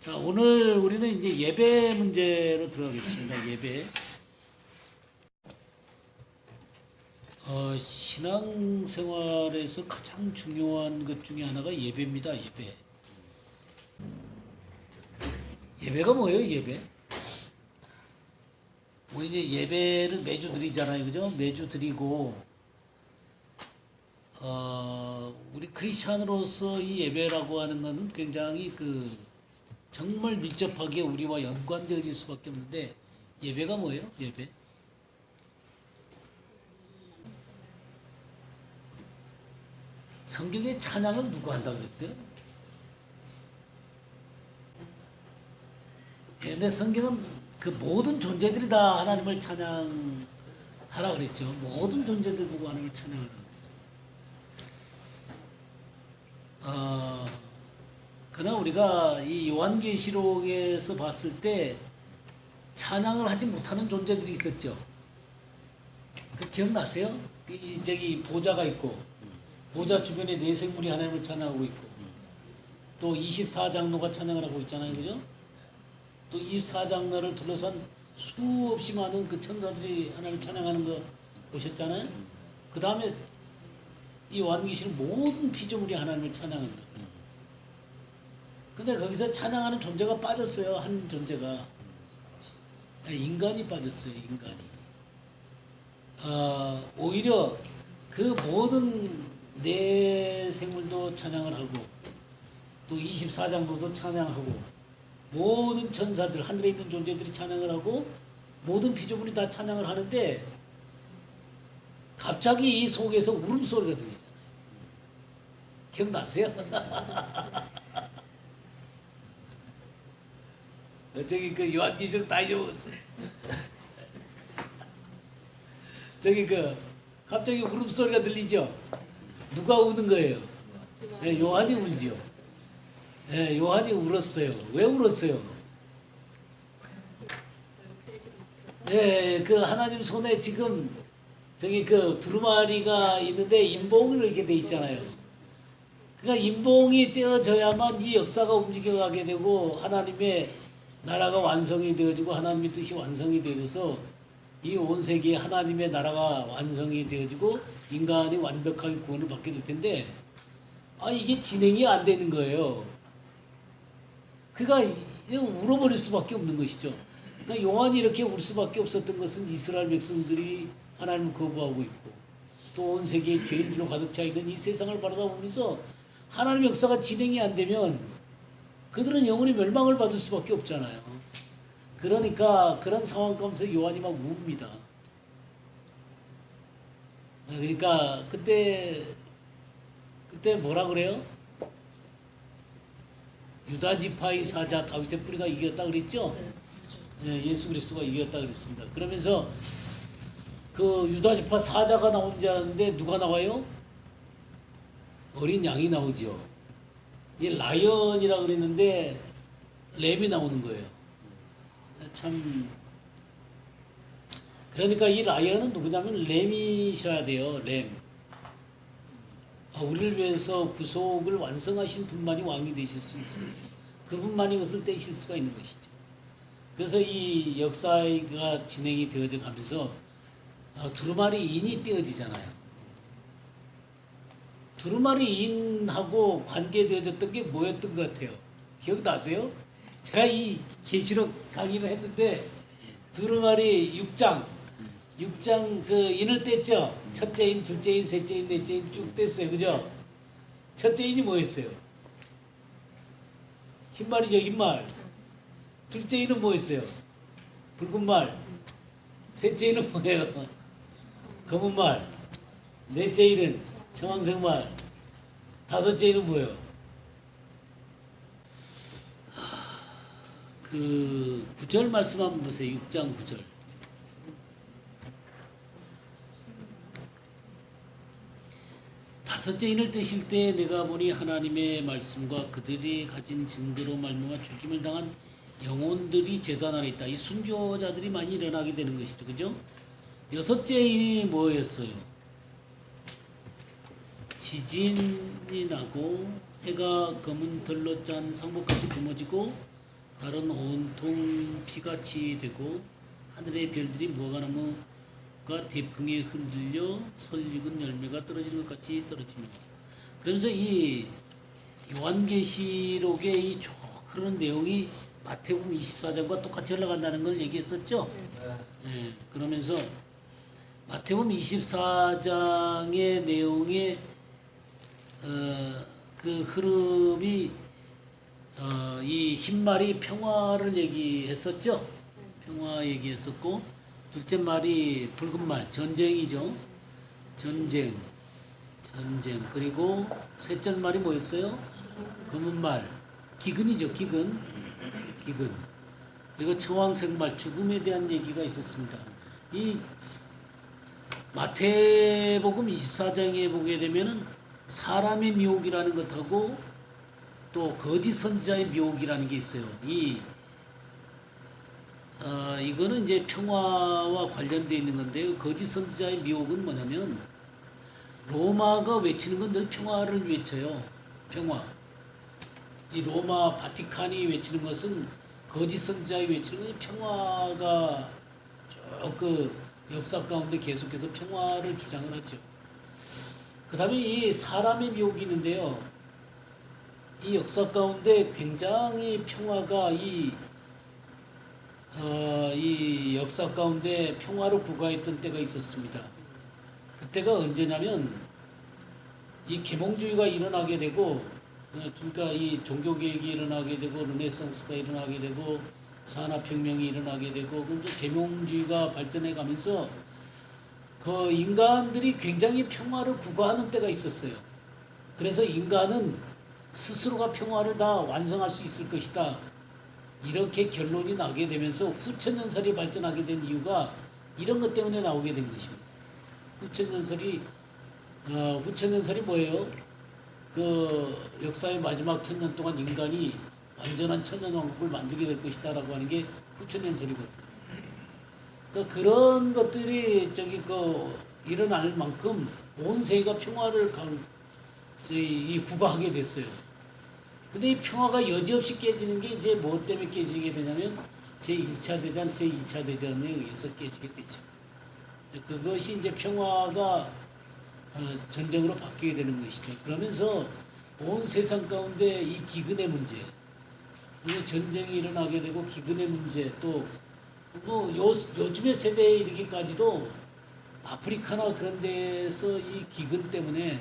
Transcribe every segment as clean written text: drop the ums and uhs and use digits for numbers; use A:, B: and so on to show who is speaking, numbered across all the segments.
A: 자, 오늘 우리는 이제 예배 문제로 들어가겠습니다. 예배. 신앙생활에서 가장 중요한 것 중에 하나가 예배입니다. 예배. 예배가 뭐예요? 예배? 우리 이제 예배를 매주 드리잖아요. 그죠? 매주 드리고, 우리 크리스찬으로서 이 예배라고 하는 것은 굉장히 정말 밀접하게 우리와 연관되어질 수밖에 없는데, 예배가 뭐예요? 예배? 성경의 찬양은 누가 한다고 그랬어요? 근데 성경은 그 모든 존재들이 다 하나님을 찬양하라 그랬죠. 모든 존재들 보고 하나님을 찬양하라 그랬어요. 그러나 우리가 이 요한계시록에서 봤을 때 찬양을 하지 못하는 존재들이 있었죠. 그 기억나세요? 저기 보좌가 있고 보좌 주변에 네 생물이 하나님을 찬양하고 있고 또 24장로가 찬양을 하고 있잖아요. 그죠? 또 24장로를 둘러싼 수없이 많은 그 천사들이 하나님을 찬양하는 거 보셨잖아요. 그 다음에 이 요한계시록 모든 피조물이 하나님을 찬양한다. 근데 거기서 찬양하는 존재가 빠졌어요. 한 존재가. 인간이 빠졌어요. 인간이. 오히려 그 모든 네 생물도 찬양을 하고 또 24장로도 찬양하고 모든 천사들 하늘에 있는 존재들이 찬양을 하고 모든 피조물이 다 찬양을 하는데 갑자기 이 속에서 울음소리가 들리잖아요. 기억나세요? 저기 그 요한계시록 다 잊어먹었어요. 저기 갑자기 울음소리가 들리죠? 누가 우는 거예요? 네, 요한이 울죠. 네, 요한이 울었어요. 왜 울었어요? 네, 그 하나님 손에 지금 저기 두루마리가 있는데 인봉을 이렇게 돼 있잖아요. 그러니까 인봉이 떼어져야만 이 역사가 움직여가게 되고 하나님의 나라가 완성이 되어지고 하나님의 뜻이 완성이 되어져서 이 온 세계에 하나님의 나라가 완성이 되어지고 인간이 완벽하게 구원을 받게 될 텐데 이게 진행이 안 되는 거예요. 그러니까 울어버릴 수밖에 없는 것이죠. 그러니까 요한이 이렇게 울 수밖에 없었던 것은 이스라엘 백성들이 하나님을 거부하고 있고 또 온 세계에 죄인들로 가득 차 있는 이 세상을 바라보면서 하나님의 역사가 진행이 안 되면 그들은 영원히 멸망을 받을 수밖에 없잖아요. 그러니까 그런 상황 가운데서 요한이 막 웁니다. 그러니까 그때 뭐라 그래요? 유다 지파의 사자 다윗의 뿌리가 이겼다 그랬죠? 네, 예수 그리스도가 이겼다 그랬습니다. 그러면서 그 유다 지파 사자가 나온 줄 알았는데 누가 나와요? 어린 양이 나오죠. 이 라이언이라 그랬는데 램이 나오는 거예요. 참 그러니까 이 라이언은 누구냐면 램이셔야 돼요. 램. 우리를 위해서 구속을 완성하신 분만이 왕이 되실 수 있어요. 그분만이 것을 떼실 수가 있는 것이죠. 그래서 이 역사가 진행이 되어져 가면서 두루마리 인이 떼어지잖아요. 두루마리 인하고 관계되어졌던 게 뭐였던 것 같아요? 기억나세요? 제가 이 계시록 강의를 했는데 두루마리 6장 그 인을 뗐죠? 첫째 인, 둘째 인, 셋째 인, 넷째 인 쭉 뗐어요. 그죠? 첫째 인이 뭐였어요? 흰말이죠, 흰말. 둘째 인은 뭐였어요? 붉은 말. 셋째 인은 뭐예요? 검은 말. 넷째 인은 청황색 말. 다섯째 인은 뭐예요? 그 9절 말씀 한번 보세요. 6장 9절. 다섯째 인을 떼실 때 내가 보니 하나님의 말씀과 그들이 가진 증거로 말미암아 죽임을 당한 영혼들이 제단 안에 있다. 이 순교자들이 많이 일어나게 되는 것이죠. 그죠? 여섯째 인이 뭐였어요? 지진이 나고 해가 검은 털로 짠 상복같이 검어지고 달은 온통 피같이 되고 하늘의 별들이 무화과 나무가 대풍에 흔들려 설익은 열매가 떨어지는 것 같이 떨어집니다. 그러면서 이 요한계시록의 이 쭉 흐르는 내용이 마태복음 24장과 똑같이 흘러간다는 걸 얘기했었죠. 예, 그러면서 마태복음 24장의 내용의 그 흐름이 이 흰말이 평화를 얘기했었죠. 평화 얘기했었고 둘째 말이 붉은 말 전쟁이죠. 전쟁 그리고 셋째 말이 뭐였어요? 검은 말 기근이죠. 기근 그리고 청황색 말 죽음에 대한 얘기가 있었습니다. 이 마태복음 24장에 보게 되면은 사람의 미혹이라는 것하고 또 거짓 선지자의 미혹이라는 게 있어요. 이거는 이제 평화와 관련되어 있는 건데요. 거짓 선지자의 미혹은 뭐냐면 로마가 외치는 건 늘 평화를 외쳐요. 평화. 이 로마 바티칸이 외치는 것은 거짓 선지자의 외치는 건 평화가 쭉 그 역사 가운데 계속해서 평화를 주장을 하죠. 그 다음에 이 사람의 미혹이 있는데요. 이 역사 가운데 굉장히 평화가 이 역사 가운데 평화를 구가했던 때가 있었습니다. 그때가 언제냐면 이 계몽주의가 일어나게 되고 그러니까 이 종교개혁이 일어나게 되고 르네상스가 일어나게 되고 산업혁명이 일어나게 되고 그러면서 계몽주의가 발전해 가면서 그 인간들이 굉장히 평화를 구가하는 때가 있었어요. 그래서 인간은 스스로가 평화를 다 완성할 수 있을 것이다. 이렇게 결론이 나게 되면서 후천연설이 발전하게 된 이유가 이런 것 때문에 나오게 된 것입니다. 후천연설이 뭐예요? 그 역사의 마지막 천년 동안 인간이 완전한 천년왕국을 만들게 될 것이다라고 하는 게 후천연설이거든요. 그러니까 그런 것들이 일어날 만큼 온 세계가 평화를 구가하게 됐어요. 근데 이 평화가 여지없이 깨지는 게 이제 뭐 때문에 깨지게 되냐면 제1차 대전, 제2차 대전에 의해서 깨지게 되죠. 그것이 이제 평화가 전쟁으로 바뀌게 되는 것이죠. 그러면서 온 세상 가운데 이 기근의 문제, 전쟁이 일어나게 되고 기근의 문제 또 요즘의 세대에 이르기까지도 아프리카나 그런 데서 이 기근 때문에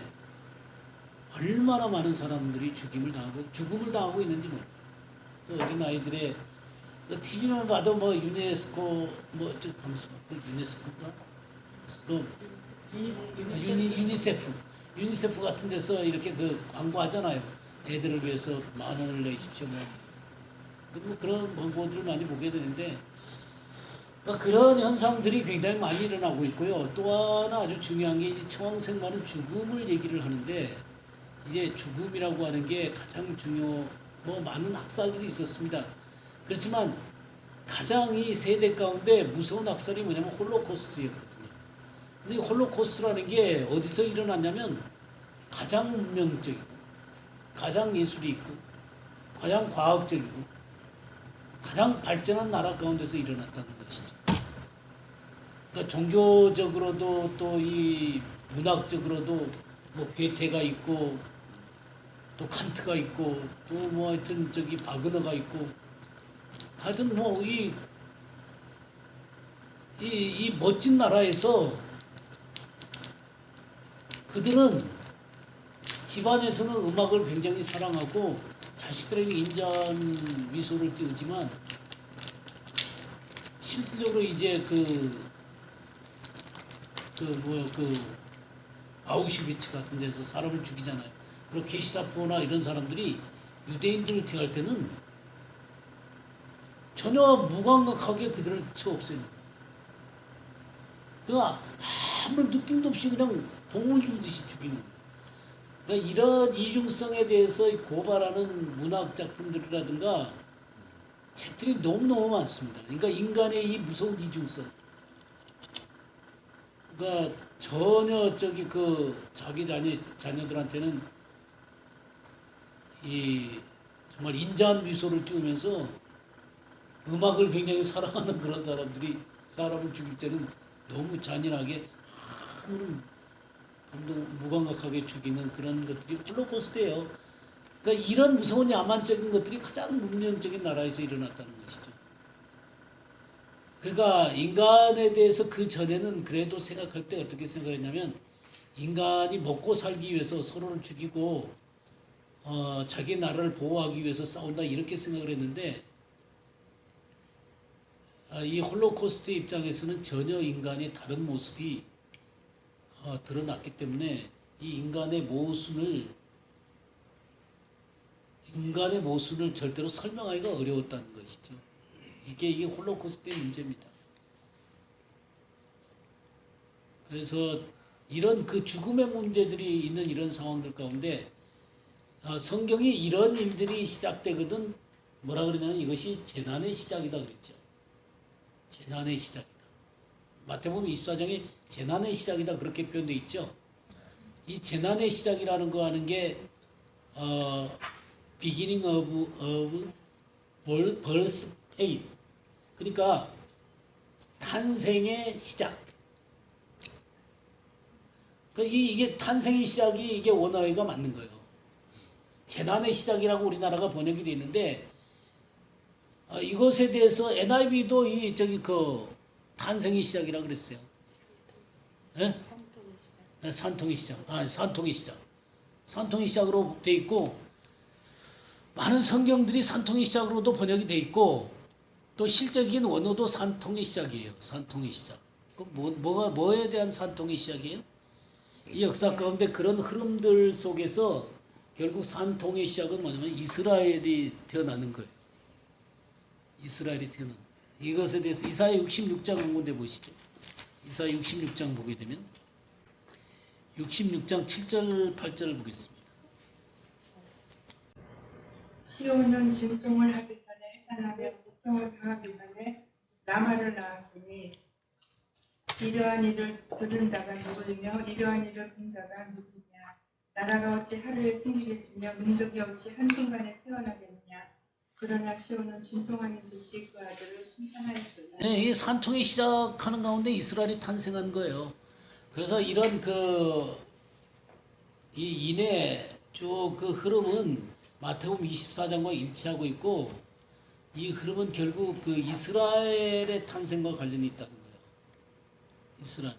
A: 얼마나 많은 사람들이 죽음을 당하고 있는지 또 어린 아이들의 TV만 봐도 뭐 유네스코 유네스코인가 또 유니세프 같은 데서 이렇게 그 광고하잖아요. 애들을 위해서 10,000원을 내십시오. 뭐 그런 광고들을 많이 보게 되는데 그런 현상들이 굉장히 많이 일어나고 있고요. 또 하나 아주 중요한 게 이 청황생마는 죽음을 얘기를 하는데 이제 죽음이라고 하는 게 가장 많은 학살들이 있었습니다. 그렇지만 가장 이 세대 가운데 무서운 학살이 뭐냐면 홀로코스트였거든요. 근데 이 홀로코스트라는 게 어디서 일어났냐면 가장 문명적이고 가장 예술이 있고 가장 과학적이고 가장 발전한 나라 가운데서 일어났다는 것이죠. 그러니까 종교적으로도 또 이 문학적으로도 뭐 괴테가 있고 또 칸트가 있고 또 뭐 하여튼 바그너가 있고 하여튼 뭐 이 멋진 나라에서 그들은 집안에서는 음악을 굉장히 사랑하고 자식들에게 인자한 미소를 띄우지만 실질적으로 이제 아우슈비츠 같은 데서 사람을 죽이잖아요. 그리고 게시타포나 이런 사람들이 유대인들을 대할 때는 전혀 무감각하게 그들을 쳐 없애는 거예요. 그러니까 아무 느낌도 없이 그냥 동물 죽듯이 죽이는 거예요. 그러니까 이런 이중성에 대해서 고발하는 문학 작품들이라든가 책들이 너무너무 많습니다. 그러니까 인간의 이 무서운 이중성. 그러니까 전혀 자기 자녀들한테는 이 정말 인자한 미소를 띄우면서 음악을 굉장히 사랑하는 그런 사람들이 사람을 죽일 때는 너무 잔인하게 아무런 감동 무감각하게 죽이는 그런 것들이 홀로코스트예요. 그러니까 이런 무서운 야만적인 것들이 가장 문명적인 나라에서 일어났다는 것이죠. 그러니까 인간에 대해서 그 전에는 그래도 생각할 때 어떻게 생각했냐면 인간이 먹고 살기 위해서 서로를 죽이고 자기 나라를 보호하기 위해서 싸운다 이렇게 생각을 했는데 이 홀로코스트 입장에서는 전혀 인간의 다른 모습이 드러났기 때문에 이 인간의 모순을 절대로 설명하기가 어려웠다는 것이죠. 이게 홀로코스트의 문제입니다. 그래서 이런 그 죽음의 문제들이 있는 이런 상황들 가운데 성경이 이런 일들이 시작되거든 뭐라 그러냐면 이것이 재난의 시작이다 그랬죠. 재난의 시작이다. 마태복음 24장에 재난의 시작이다 그렇게 표현되어 있죠. 이 재난의 시작이라는 거 하는 게 beginning of birth pain. 그러니까 탄생의 시작. 이게 탄생의 시작이 이게 원어가 맞는 거예요. 재난의 시작이라고 우리나라가 번역이 되어 있는데 이것에 대해서 NIV도 탄생의 시작이라고 그랬어요. 예? 산통의 시작. 산통의 시작. 산통의 시작으로 되어 있고 많은 성경들이 산통의 시작으로도 번역이 되어 있고 또 실제적인 원어도 산통의 시작이에요. 산통의 시작. 뭐에 대한 산통의 시작이에요? 이 역사 가운데 그런 흐름들 속에서 결국 산통의 시작은 뭐냐면 이스라엘이 태어나는 거예요. 이스라엘이 태어나는 거예요. 이것에 대해서 이사야 66장 한 군데 보시죠. 이사야 66장 보게 되면 66장 7절 8절을 보겠습니다.
B: 시온은 진통을 하기 전에 해산하며 고통을 당하기 전에 라마를 낳았으니 이러한 일을 들은 자가 누구이며 이러한 일을 본 자가 누구냐. 나라가 어찌 하루에 생기겠으며 민족이 어찌 한순간에 태어나겠느냐. 그러나 시온은 진통하는 즉시 그 아들을 심판하였으니.
A: 네, 이게 산통이 시작하는 가운데 이스라엘이 탄생한 거예요. 그래서 이런 이 인해 쭉 그 흐름은 마태복음 24장과 일치하고 있고 이 흐름은 결국 그 이스라엘의 탄생과 관련이 있다는 거예요. 이스라엘.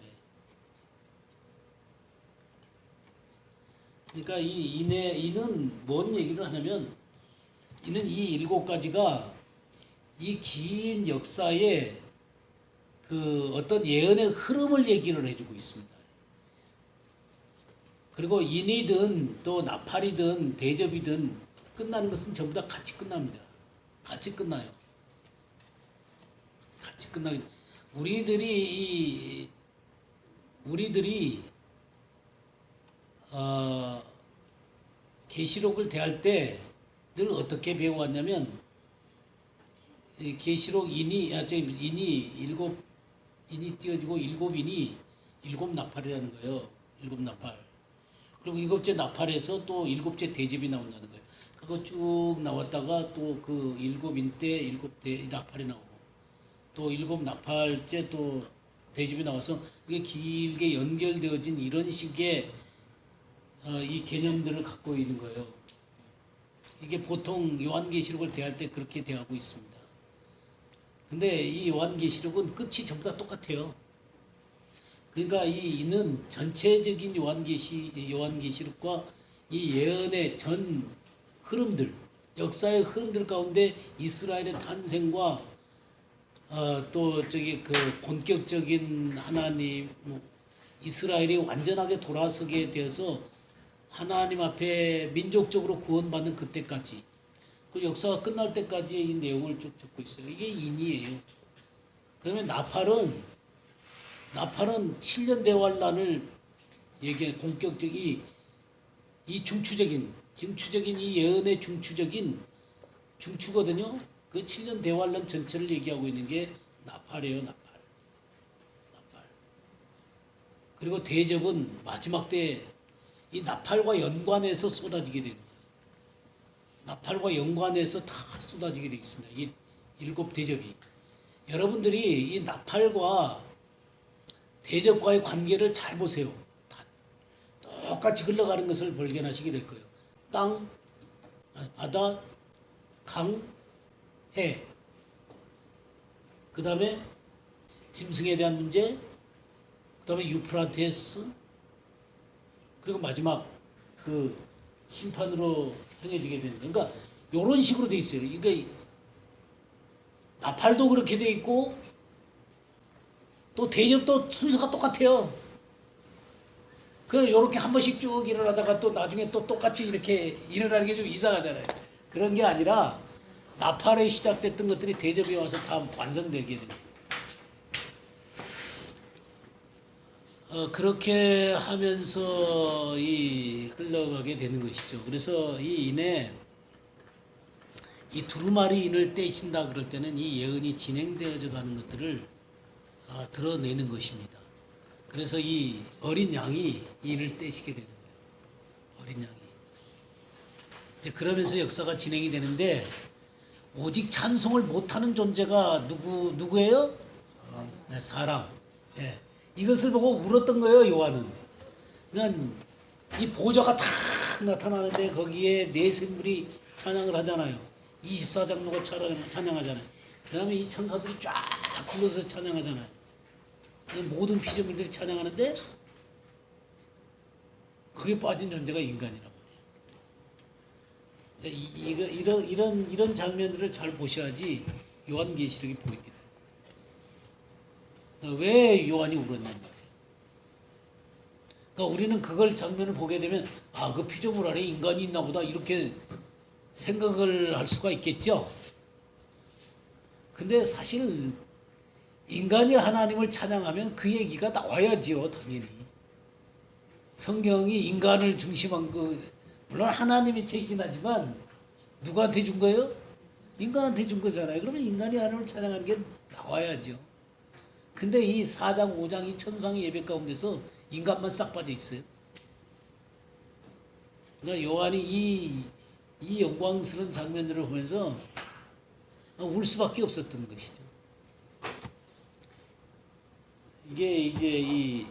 A: 그러니까 이는 뭔 얘기를 하냐면 이는 이 7가지가 이 긴 역사에 그 어떤 예언의 흐름을 얘기를 해주고 있습니다. 그리고 인이든 또 나팔이든 대접이든 끝나는 것은 전부 다 같이 끝납니다. 같이 끝나요. 같이 끝나게. 우리들이 계시록을 대할 때 늘 어떻게 배워왔냐면 계시록 인이 띄어지고 7인이 7나팔이라는 거예요. 7나팔. 그리고 7째 나팔에서 또 7째 대접이 나온다는 거예요. 그거 쭉 나왔다가 또 그 7인 때 7대 나팔이 나오고 또 7나팔째 또 대접이 나와서 그게 길게 연결되어진 이런 식의 이 개념들을 갖고 있는 거예요. 이게 보통 요한계시록을 대할 때 그렇게 대하고 있습니다. 근데 이 요한계시록은 끝이 전부 다 똑같아요. 그러니까 이는 전체적인 요한계시록과 이 예언의 전 흐름들, 역사의 흐름들 가운데 이스라엘의 탄생과 또 그 본격적인 하나님, 이스라엘이 완전하게 돌아서게 되어서 하나님 앞에 민족적으로 구원받는 그때까지, 그 역사가 끝날 때까지의 이 내용을 쭉 적고 있어요. 이게 인이에요. 그러면 나팔은 7년 대환란을 얘기하는 본격적인 이 중추적인 이 예언의 중추거든요. 그 7년 대환란 전체를 얘기하고 있는 게 나팔이에요. 나팔. 그리고 대접은 마지막 때 이 나팔과 연관해서 쏟아지게 되는 거예요. 나팔과 연관해서 다 쏟아지게 되어 있습니다. 일곱 대접이. 여러분들이 이 나팔과 대접과의 관계를 잘 보세요. 다 똑같이 흘러가는 것을 발견하시게 될 거예요. 땅, 바다, 강, 해. 그 다음에 짐승에 대한 문제, 그 다음에 유프라테스, 그리고 마지막 그 심판으로 행해지게 되는. 그러니까 이런 식으로 돼 있어요. 그러니까 나팔도 그렇게 돼 있고 또 대접도 순서가 똑같아요. 그 요렇게 한 번씩 쭉 일어나다가 또 나중에 또 똑같이 이렇게 일어나는 게 좀 이상하잖아요. 그런 게 아니라 나팔에 시작됐던 것들이 대접이 와서 다 완성되게 됩니다. 그렇게 하면서 이 흘러가게 되는 것이죠. 그래서 이 인에 이 두루마리 인을 떼신다 그럴 때는 이 예언이 진행되어져 가는 것들을 드러내는 것입니다. 그래서 이 어린 양이 인을 떼시게 되는 거예요. 어린 양이. 이제 그러면서 역사가 진행이 되는데 오직 찬송을 못하는 존재가 누구예요? 네, 사람. 예. 이것을 보고 울었던 거예요, 요한은. 그러니까 이 보좌가 탁 나타나는데 거기에 네 생물이 찬양을 하잖아요. 24장로가 찬양하잖아요. 그 다음에 이 천사들이 쫙 불러서 찬양하잖아요. 모든 피조물들이 찬양하는데 그게 빠진 존재가 인간이란 말이에요. 이런 장면들을 잘 보셔야지 요한계시록이 보이게 돼요. 왜 요한이 울었냔 말이에요. 그러니까 우리는 그걸 장면을 보게 되면 그 피조물 안에 인간이 있나 보다 이렇게 생각을 할 수가 있겠죠. 근데 사실 인간이 하나님을 찬양하면 그 얘기가 나와야지요, 당연히. 성경이 인간을 중심한 물론 하나님의 책이긴 하지만 누구한테 준 거예요? 인간한테 준 거잖아요. 그러면 인간이 하나님을 찬양하는 게 나와야죠. 근데 이 4장, 5장 이 천상의 예배 가운데서 인간만 싹 빠져 있어요. 그러니까 요한이 이 영광스러운 장면들을 보면서 울 수밖에 없었던 것이죠. 이게 이제 이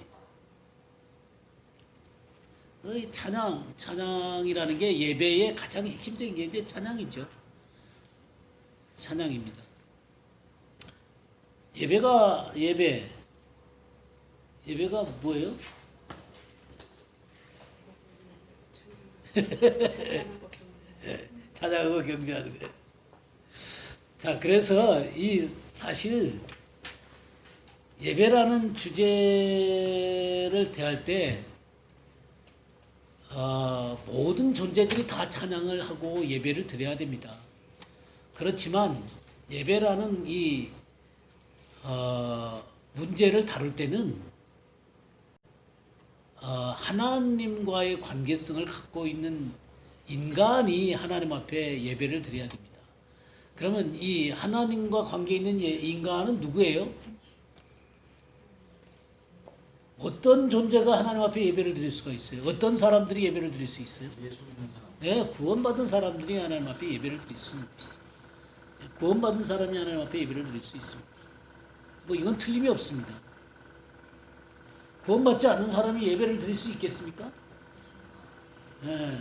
A: 찬양이라는 게 예배의 가장 핵심적인 게 이제 찬양이죠. 찬양입니다. 예배가 뭐예요? 찬양하고 경배하는 거예요. 자, 그래서 이 사실 예배라는 주제를 대할 때 모든 존재들이 다 찬양을 하고 예배를 드려야 됩니다. 그렇지만 예배라는 이 문제를 다룰 때는 하나님과의 관계성을 갖고 있는 인간이 하나님 앞에 예배를 드려야 됩니다. 그러면 이 하나님과 관계 있는 인간은 누구예요? 어떤 존재가 하나님 앞에 예배를 드릴 수가 있어요? 어떤 사람들이 예배를 드릴 수 있어요? 네, 구원받은 사람들이 하나님 앞에 예배를 드릴 수 있는 것이죠. 구원받은 사람이 하나님 앞에 예배를 드릴 수 있습니다. 이건 틀림이 없습니다. 구원받지 않은 사람이 예배를 드릴 수 있겠습니까? 네.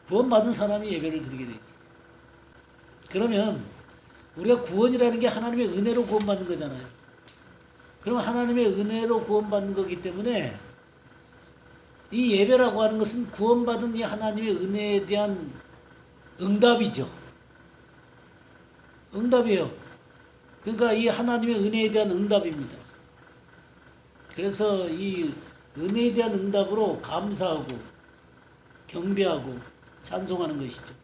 A: 구원받은 사람이 예배를 드리게 되죠. 그러면 우리가 구원이라는 게 하나님의 은혜로 구원받는 거잖아요. 그럼 하나님의 은혜로 구원받는 거기 때문에 이 예배라고 하는 것은 구원받은 이 하나님의 은혜에 대한 응답이죠. 응답이에요. 그러니까 이 하나님의 은혜에 대한 응답입니다. 그래서 이 은혜에 대한 응답으로 감사하고 경배하고 찬송하는 것이죠.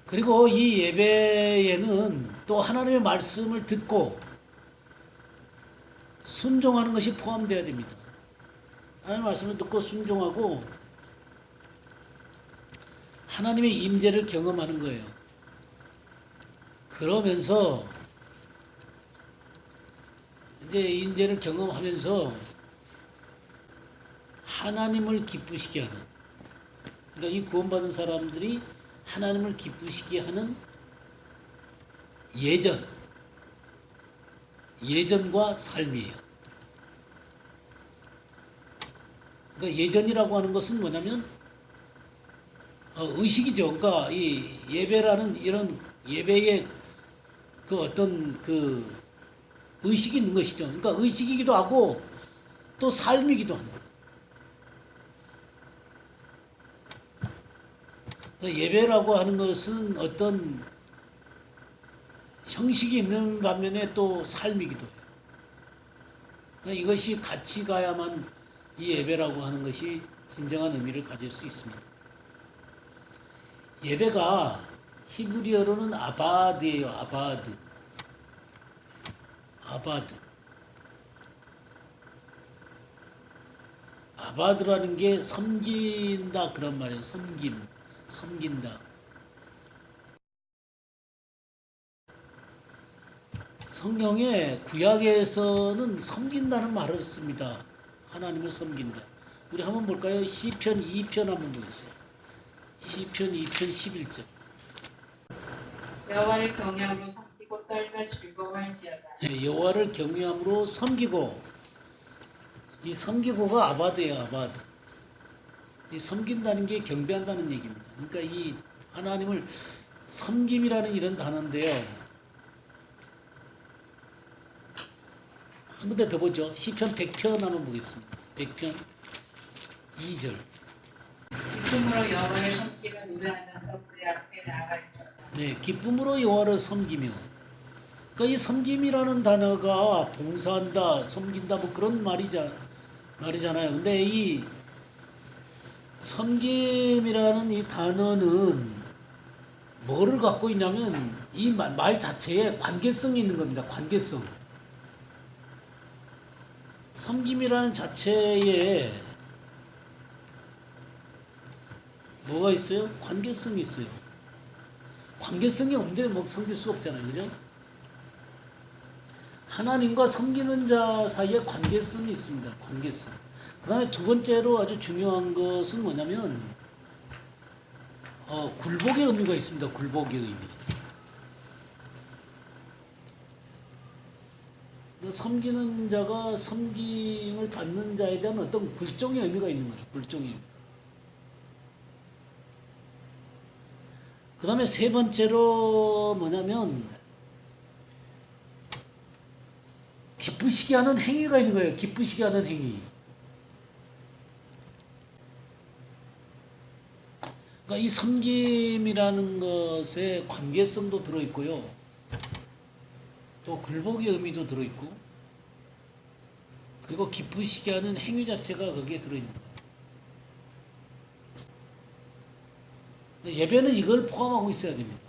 A: 그리고 이 예배에는 또 하나님의 말씀을 듣고 순종하는 것이 포함되어야 됩니다. 하나님의 말씀을 듣고 순종하고 하나님의 임재를 경험하는 거예요. 그러면서 이제 임재를 경험하면서 하나님을 기쁘시게 하는, 그러니까 이 구원받은 사람들이 하나님을 기쁘시게 하는 예전과 삶이에요. 그러니까 예전이라고 하는 것은 뭐냐면 의식이죠. 그러니까 이 예배라는 이런 예배의 그 어떤 그 의식이 있는 것이죠. 그러니까 의식이기도 하고 또 삶이기도 하는 거예요. 그러니까 예배라고 하는 것은 어떤 형식이 있는 반면에 또 삶이기도 해요. 그러니까 이것이 같이 가야만 이 예배라고 하는 것이 진정한 의미를 가질 수 있습니다. 예배가 히브리어로는 아바드예요. 아바드. 아바드라는 게 섬긴다 그런 말이에요. 섬긴다. 성경에 구약에서는 섬긴다는 말을 씁니다. 하나님을 섬긴다. 우리 한번 볼까요? 시편 2편 한번 보겠어요. 시편 2편 11절.
B: 여호와를 경외함으로 섬기고 떨며 즐거워할지어다.
A: 네, 여호와를 경외함으로 섬기고, 이 섬기고가 아바드예요. 아바드. 이 섬긴다는 게 경배한다는 얘기입니다. 그러니까 이 하나님을 섬김이라는 이런 단어인데요. 한 군데 더 보죠. 시편 100편 한번 보겠습니다. 100편 2절.
B: 기쁨으로 여호와를 섬기며 노래하면서 그의 앞에 나아갈지어다.
A: 네, 기쁨으로 여호와를 섬기며. 그러니까 이 섬김이라는 단어가 봉사한다, 섬긴다 뭐 그런 말이잖아요. 근데 이 섬김이라는 이 단어는 뭐를 갖고 있냐면 이 말 자체에 관계성이 있는 겁니다. 관계성. 섬김이라는 자체에 뭐가 있어요? 관계성이 있어요. 관계성이 없는데 뭐 섬길 수 없잖아요. 그죠? 하나님과 섬기는 자 사이에 관계성이 있습니다. 관계성. 그 다음에 두 번째로 아주 중요한 것은 뭐냐면 굴복의 의미가 있습니다. 굴복의 의미. 섬기는 자가 섬김을 받는 자에 대한 어떤 굴종의 의미가 있는 거예요. 굴종의 의미. 그 다음에 세 번째로 뭐냐면 기쁘시게 하는 행위가 있는 거예요. 기쁘시게 하는 행위. 그러니까 이 섬김이라는 것에 관계성도 들어있고요. 또 굴복의 의미도 들어있고, 그리고 기쁘시게 하는 행위 자체가 거기에 들어있는 거예요. 예배는 이걸 포함하고 있어야 됩니다.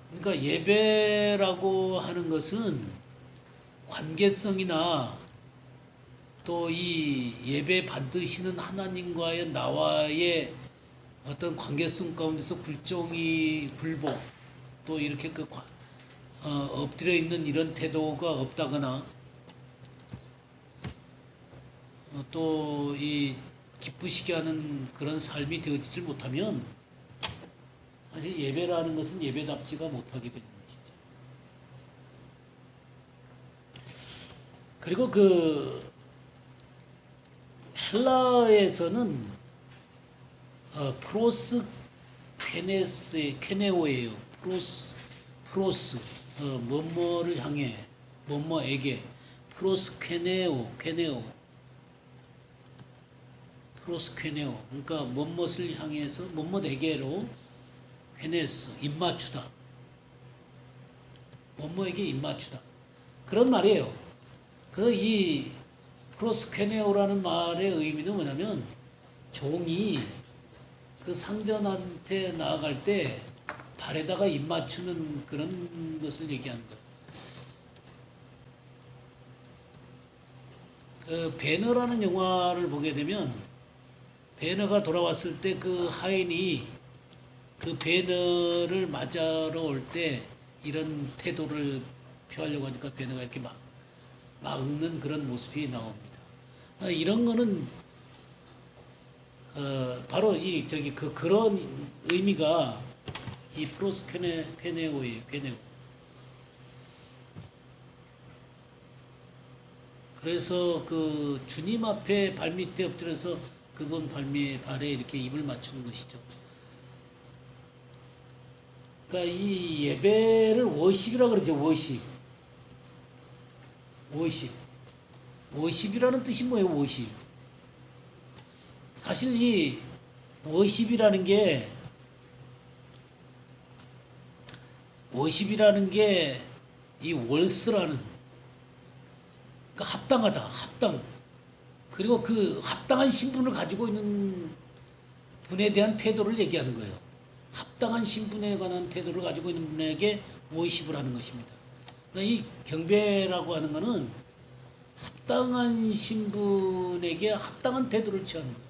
A: 그러니까 예배라고 하는 것은 관계성이나 또 이 예배 받으시는 하나님과의 나와의 어떤 관계성 가운데서 굴복, 또 이렇게 엎드려 있는 이런 태도가 없다거나, 또 이 기쁘시게 하는 그런 삶이 되어지질 못하면 사실 예배라는 것은 예배답지가 못하게 되는 것이죠. 그리고 그 헬라에서는 프로스 퀘네오예요. 프로스 뭐뭐를 향해, 뭐뭐에게, 프로스 퀘네오. 프로스 퀘네오. 그러니까 뭐뭇을 향해서 뭐뭇에게로 퀘네스, 입맞추다. 뭐뭐에게 입맞추다. 그런 말이에요. 이 프로스 퀘네오라는 말의 의미는 뭐냐면 종이 그 상전한테 나아갈 때 발에다가 입맞추는 그런 것을 얘기하는 거예요. 그 배너라는 영화를 보게 되면 배너가 돌아왔을 때 그 하인이 그 배너를 맞으러 올 때 이런 태도를 표하려고 하니까 배너가 이렇게 막는 그런 모습이 나옵니다. 이런 거는 바로 이 저기 그런 의미가 이 프로스케네오예요. 케네오. 그래서 그 주님 앞에 발밑에 엎드려서 그분 발에 이렇게 입을 맞추는 것이죠. 그러니까 이 예배를 워십이라고 그러죠. 워십. 워십. 워십이라는 뜻이 뭐예요? 워십. 사실 이 워십이라는 게 이 월스라는 그러니까 합당하다, 합당. 그리고 그 합당한 신분을 가지고 있는 분에 대한 태도를 얘기하는 거예요. 합당한 신분에 관한 태도를 가지고 있는 분에게 워십을 하는 것입니다. 그러니까 이 경배라고 하는 것은 합당한 신분에게 합당한 태도를 취하는 거예요.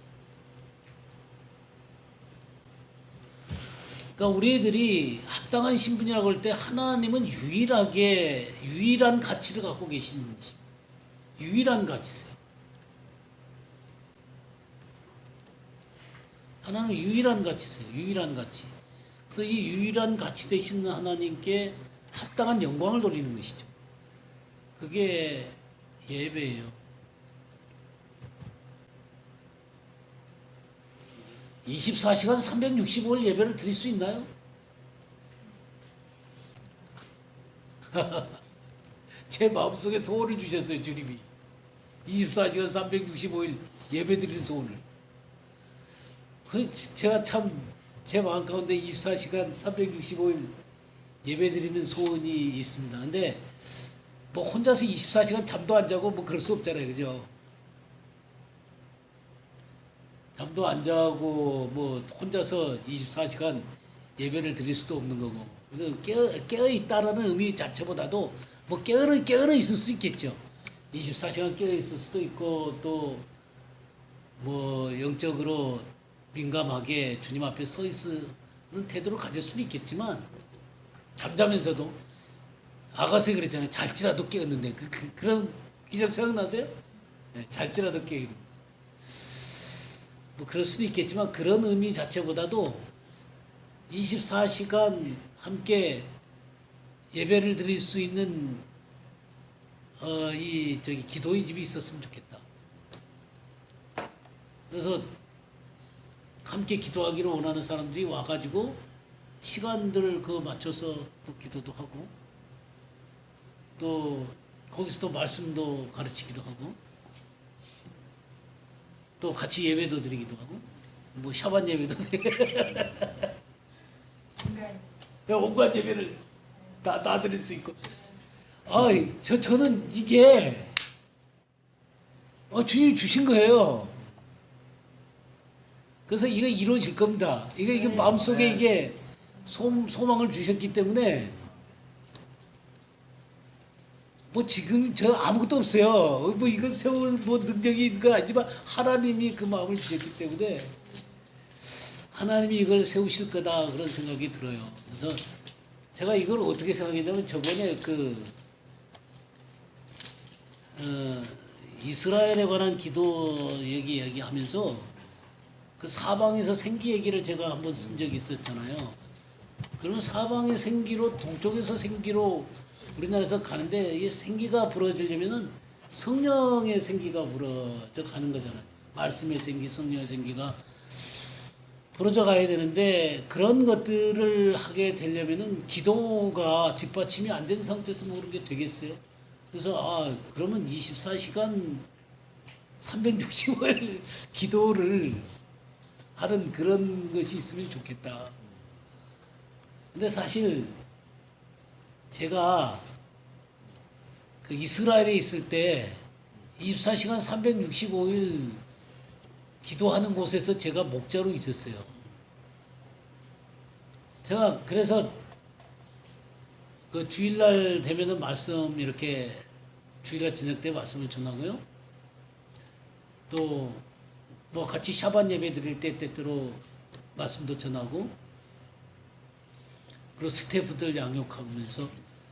A: 그러니까 우리 애들이 합당한 신분이라고 할 때 하나님은 유일한 가치를 갖고 계시는 것입니다. 유일한 가치세요. 하나님은 유일한 가치세요. 유일한 가치. 그래서 이 유일한 가치 되시는 하나님께 합당한 영광을 돌리는 것이죠. 그게 예배예요. 24시간 365일 예배를 드릴 수 있나요? 제 마음속에 소원을 주셨어요, 주님이. 24시간 365일 예배 드리는 소원을. 제가 참 제 마음 가운데 24시간 365일 예배 드리는 소원이 있습니다. 근데 뭐 혼자서 24시간 잠도 안 자고 뭐 그럴 수 없잖아요. 그죠? 잠도 안 자고 뭐 혼자서 24시간 예배를 드릴 수도 없는 거고. 깨어 있다라는 의미 자체보다도 뭐 깨어 있을 수 있겠죠. 24시간 깨어 있을 수도 있고 또 뭐 영적으로 민감하게 주님 앞에 서 있는 태도를 가질 수는 있겠지만 잠자면서도 아가새 그랬잖아요. 잘지라도 깨었는데 그런 기적 생각나세요? 네, 잘지라도 깨. 뭐 그럴 수도 있겠지만 그런 의미 자체보다도 24시간 함께 예배를 드릴 수 있는 이 저기 기도의 집이 있었으면 좋겠다. 그래서 함께 기도하기를 원하는 사람들이 와가지고 시간들을 맞춰서 또 기도도 하고 또 거기서 또 말씀도 가르치기도 하고 또 같이 예배도 드리기도 하고 뭐 샤반 예배도 드리고 온갖 예배를 다 드릴 수 있고 저는 이게 주님이 주신 거예요. 그래서 이거 이루어질 겁니다. 이게 마음속에 이게 소망을 주셨기 때문에 뭐 지금 저 아무것도 없어요. 뭐 이거 세울 뭐 능력이 있는 거 아니지만 하나님이 그 마음을 주셨기 때문에 하나님이 이걸 세우실 거다 그런 생각이 들어요. 그래서 제가 이걸 어떻게 생각했냐면 저번에 이스라엘에 관한 기도 얘기하면서 그 사방에서 생기 얘기를 제가 한번 쓴 적이 있었잖아요. 그러면 사방의 생기로 동쪽에서 생기로 우리나라에서 가는데 이 생기가 부러지려면은 성령의 생기가 부러져 가는 거잖아요. 말씀의 생기, 성령의 생기가 부러져 가야 되는데 그런 것들을 하게 되려면은 기도가 뒷받침이 안 된 상태에서 뭐 그런 게 되겠어요? 그래서 그러면 24시간 365일 기도를 하는 그런 것이 있으면 좋겠다. 근데 사실 제가 그 이스라엘에 있을 때 24시간 365일 기도하는 곳에서 제가 목자로 있었어요. 제가 그래서 그 주일날 되면은 말씀 이렇게 주일날 저녁 때 말씀을 전하고요. 또 뭐 같이 샤반 예배 드릴 때 때때로 말씀도 전하고 그리고 스태프들 양육하면서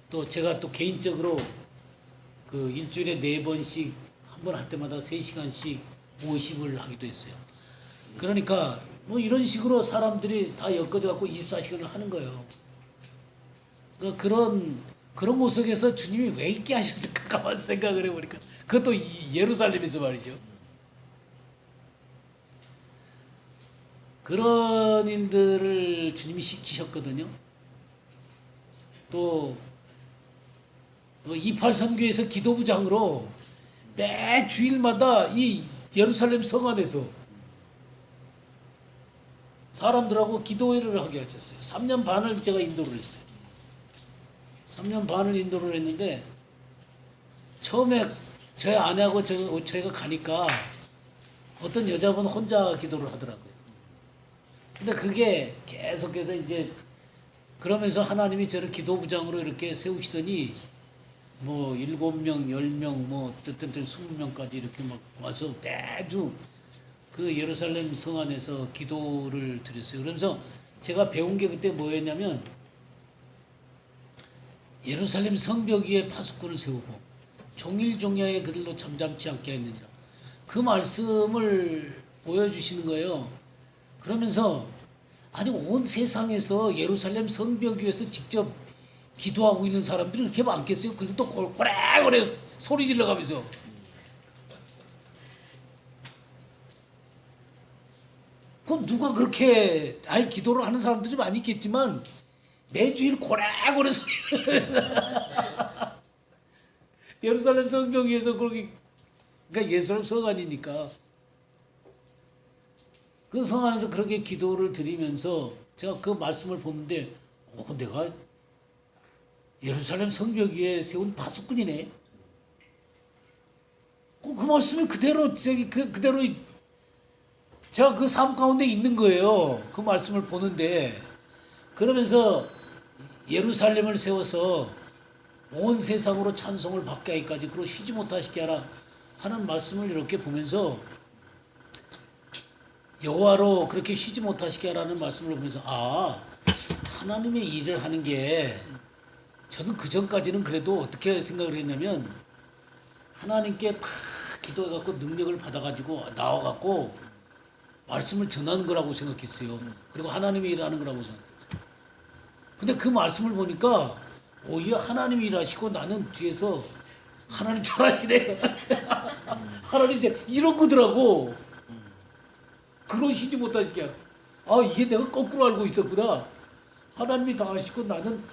A: 또 제가 또 개인적으로 그 일주일에 4번씩 한 번 할 때마다 3시간씩 모십을 하기도 했어요. 그러니까 뭐 이런 식으로 사람들이 다 엮어져 갖고 24시간을 하는 거예요. 그러니까 그런 모습에서 주님이 왜 있게 하셨을까 가만 생각을 해보니까 그것도 이 예루살렘에서 말이죠. 그런 일들을 주님이 시키셨거든요. 또 28선교에서 기도부장으로 매 주일마다 이 예루살렘 성 안에서 사람들하고 기도회를 하게 하셨어요. 3년 반을 제가 인도를 했어요. 3년 반을 인도를 했는데 처음에 저희 아내하고 저희가 가니까 어떤 여자분 혼자 기도를 하더라고요. 근데 그게 계속해서 이제 그러면서 하나님이 저를 기도부장으로 이렇게 세우시더니 뭐 7명, 10명, 뭐 어떤 때 20명까지 이렇게 막 와서 매주 그 예루살렘 성 안에서 기도를 드렸어요. 그러면서 제가 배운 게 그때 뭐였냐면 예루살렘 성벽 위에 파수꾼을 세우고 종일종야에 그들로 잠잠치 않게 했느니라. 그 말씀을 보여주시는 거예요. 그러면서 아니 온 세상에서 예루살렘 성벽 위에서 직접 기도하고 있는 사람들이 그렇게 많겠어요? 그리고 또 고래고래 소리 질러가면서 그럼 누가 그렇게 아니 기도를 하는 사람들이 많이 있겠지만 매주일 고래고래 소리 예루살렘 성벽 위에서 그렇게 그러니까 예루살렘 성 안이니까 그 성 안에서 그렇게 기도를 드리면서 제가 그 말씀을 보는데 내가 예루살렘 성벽 위에 세운 파수꾼이네. 그 말씀이 그대로 그대로 제가 그 삶 가운데 있는 거예요. 그 말씀을 보는데 그러면서 예루살렘을 세워서 온 세상으로 찬송을 받게 하기까지 그리고 쉬지 못하시게 하라 하는 말씀을 이렇게 보면서 여호와로 그렇게 쉬지 못하시게 하라는 말씀을 보면서 하나님의 일을 하는 게 저는 그 전까지는 그래도 어떻게 생각을 했냐면 하나님께 다 기도해갖고 능력을 받아가지고 나와갖고 말씀을 전하는 거라고 생각했어요. 그리고 하나님이 일하는 거라고 생각했어요. 근데 그 말씀을 보니까 오히려 하나님이 일하시고 나는 뒤에서 하나님 잘하시네. 하나님 이런 거더라고. 그러시지 못하시게. 이게 내가 거꾸로 알고 있었구나. 하나님이 다 하시고 나는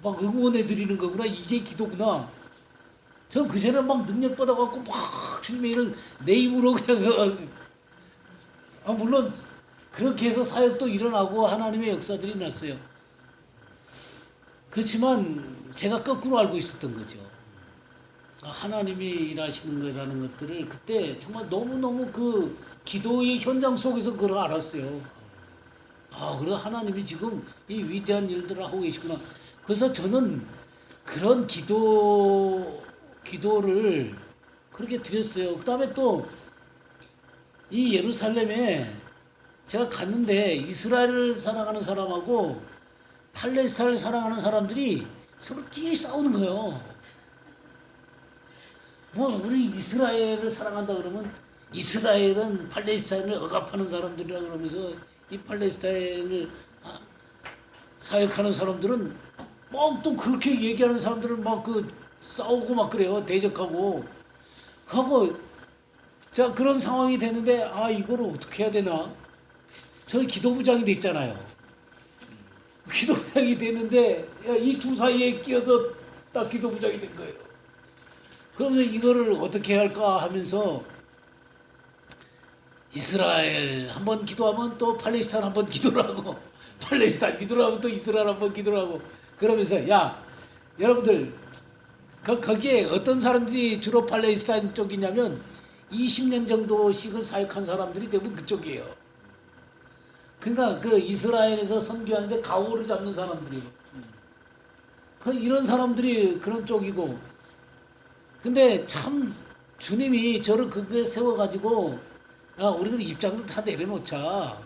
A: 막 응원해 드리는 거구나. 이게 기도구나. 전 그전에 막 능력 받아갖고 막 주님의 일을 내 입으로 그냥 물론 그렇게 해서 사역도 일어나고 하나님의 역사들이 났어요. 그렇지만 제가 거꾸로 알고 있었던 거죠. 하나님이 일하시는 거라는 것들을 그때 정말 너무너무 그 기도의 현장 속에서 그걸 알았어요. 그래 하나님이 지금 이 위대한 일들을 하고 계시구나. 그래서 저는 그런 기도를 그렇게 드렸어요. 그 다음에 또 이 예루살렘에 제가 갔는데 이스라엘을 사랑하는 사람하고 팔레스타인을 사랑하는 사람들이 서로 끼리 싸우는 거예요. 우리 이스라엘을 사랑한다 그러면 이스라엘은 팔레스타인을 억압하는 사람들이라 그러면서 이 팔레스타인을 사역하는 사람들은 막 또 그렇게 얘기하는 사람들은 막 싸우고 막 그래요. 대적하고. 자 그런 상황이 되는데 이거를 어떻게 해야 되나? 저는 기도부장이 됐잖아요. 기도부장이 됐는데 이 두 사이에 끼어서 딱 기도부장이 된 거예요. 그러면서 이거를 어떻게 해야 할까 하면서 이스라엘 한번 기도하면 또 팔레스타인 한번 기도를 하고 팔레스타인 기도를 하면 또 이스라엘 한번 기도를 하고 그러면서 여러분들 거기에 어떤 사람들이 주로 팔레스타인 쪽이냐면 20년 정도씩을 사역한 사람들이 대부분 그쪽이에요. 그러니까 그 이스라엘에서 선교하는데 가오를 잡는 사람들이에요. 이런 사람들이 그런 쪽이고 근데 참 주님이 저를 그거에 세워가지고 우리들 입장도 다 내려놓자.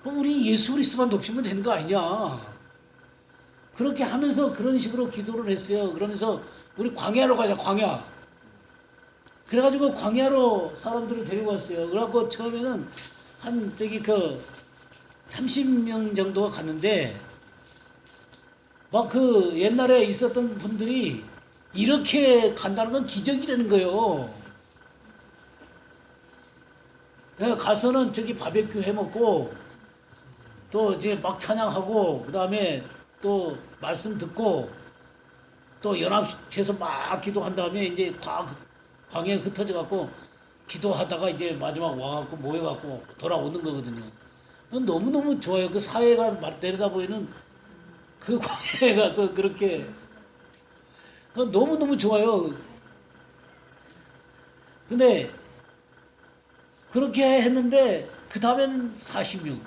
A: 그럼 우리 예수 그리스도만 높이면 되는 거 아니냐. 그렇게 하면서 그런 식으로 기도를 했어요. 그러면서 우리 광야로 가자 광야. 그래가지고 광야로 사람들을 데리고 왔어요. 그래갖고 처음에는 한 저기 그 30명 정도가 갔는데 막 그 옛날에 있었던 분들이 이렇게 간다는 건 기적이라는 거예요. 가서는 저기 바베큐 해 먹고 또 이제 막 찬양하고 그다음에 또 말씀 듣고 또 연합해서 막 기도한 다음에 이제 광야에 흩어져 갖고 기도하다가 이제 마지막 와갖고 모여갖고 돌아오는 거거든요. 너무너무 좋아요. 그 사회가 내려다 보이는 그 광야에 가서 그렇게 너무너무 좋아요. 근데 그렇게 했는데 그 다음엔 40명,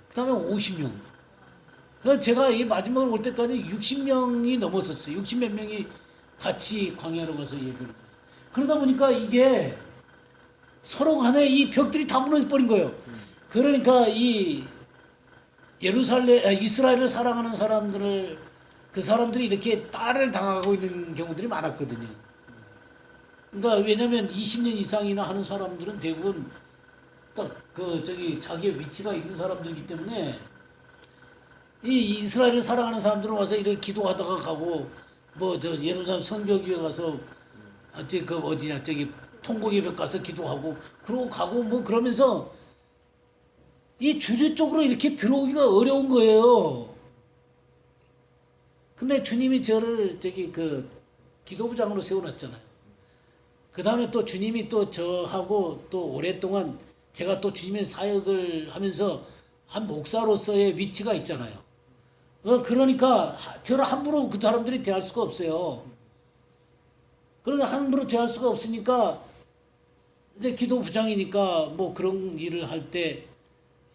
A: 그 다음에 50명. 제가 이 마지막으로 올 때까지 60명이 넘었었어요. 60 몇 명이 같이 광야로 가서 예배를. 그러다 보니까 이게 서로 간에 이 벽들이 다 무너져 버린 거예요. 그러니까 이 이스라엘을 사랑하는 그 사람들이 이렇게 딸을 당하고 있는 경우들이 많았거든요. 그러니까 왜냐면 20년 이상이나 하는 사람들은 대부분 딱 그 저기 자기의 위치가 있는 사람들이기 때문에 이 이스라엘을 사랑하는 사람들은 와서 이렇게 기도하다가 가고 뭐 저 예루살렘 성벽 위에 가서 그 어디냐 저기 통곡 예배 가서 기도하고 그러고 가고 뭐 그러면서 이 주류 쪽으로 이렇게 들어오기가 어려운 거예요. 근데 주님이 저를 저기 그 기도부장으로 세워놨잖아요. 그 다음에 또 주님이 또 저하고 또 오랫동안 제가 또 주님의 사역을 하면서 한 목사로서의 위치가 있잖아요. 그러니까 저를 함부로 그 사람들이 대할 수가 없어요. 그러니까 함부로 대할 수가 없으니까 이제 기도부장이니까 뭐 그런 일을 할 때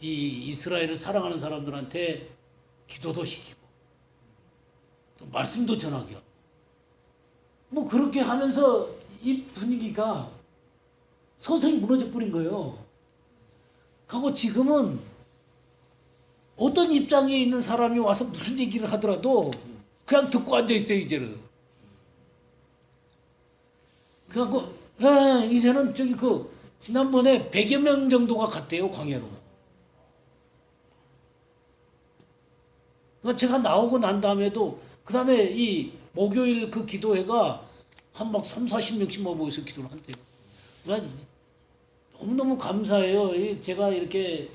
A: 이 이스라엘을 사랑하는 사람들한테 기도도 시키고 또 말씀도 전하게 하고 뭐 그렇게 하면서 이 분위기가 서서히 무너져 버린 거예요. 하고 지금은 어떤 입장에 있는 사람이 와서 무슨 얘기를 하더라도 그냥 듣고 앉아 있어요 이제는. 그래갖고 이제는 저기 그 지난번에 100여 명 정도가 갔대요 광야로. 그러니까 제가 나오고 난 다음에도 그 다음에 이 목요일 그 기도회가 한 막 3, 40명씩 모여서 기도를 한대요. 그러니까 너무너무 감사해요. 제가 이렇게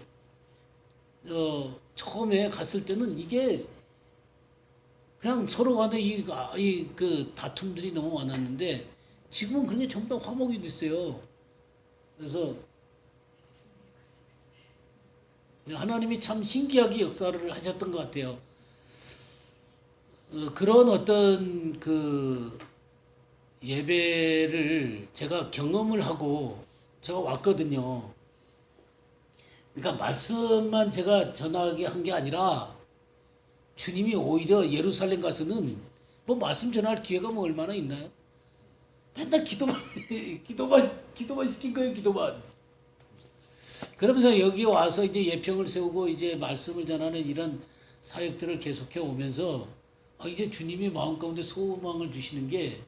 A: 처음에 갔을 때는 이게 그냥 서로 간에 그 다툼들이 너무 많았는데 지금은 그런 게 전부 다 화목이 됐어요. 그래서 하나님이 참 신기하게 역사를 하셨던 것 같아요. 그런 어떤 그 예배를 제가 경험을 하고 제가 왔거든요. 그러니까 말씀만 제가 전하게 한 게 아니라 주님이 오히려 예루살렘 가서는 뭐 말씀 전할 기회가 뭐 얼마나 있나요? 맨날 기도만 시킨 거예요, 기도만. 그러면서 여기 와서 이제 예평을 세우고 이제 말씀을 전하는 이런 사역들을 계속해 오면서 이제 주님이 마음 가운데 소망을 주시는 게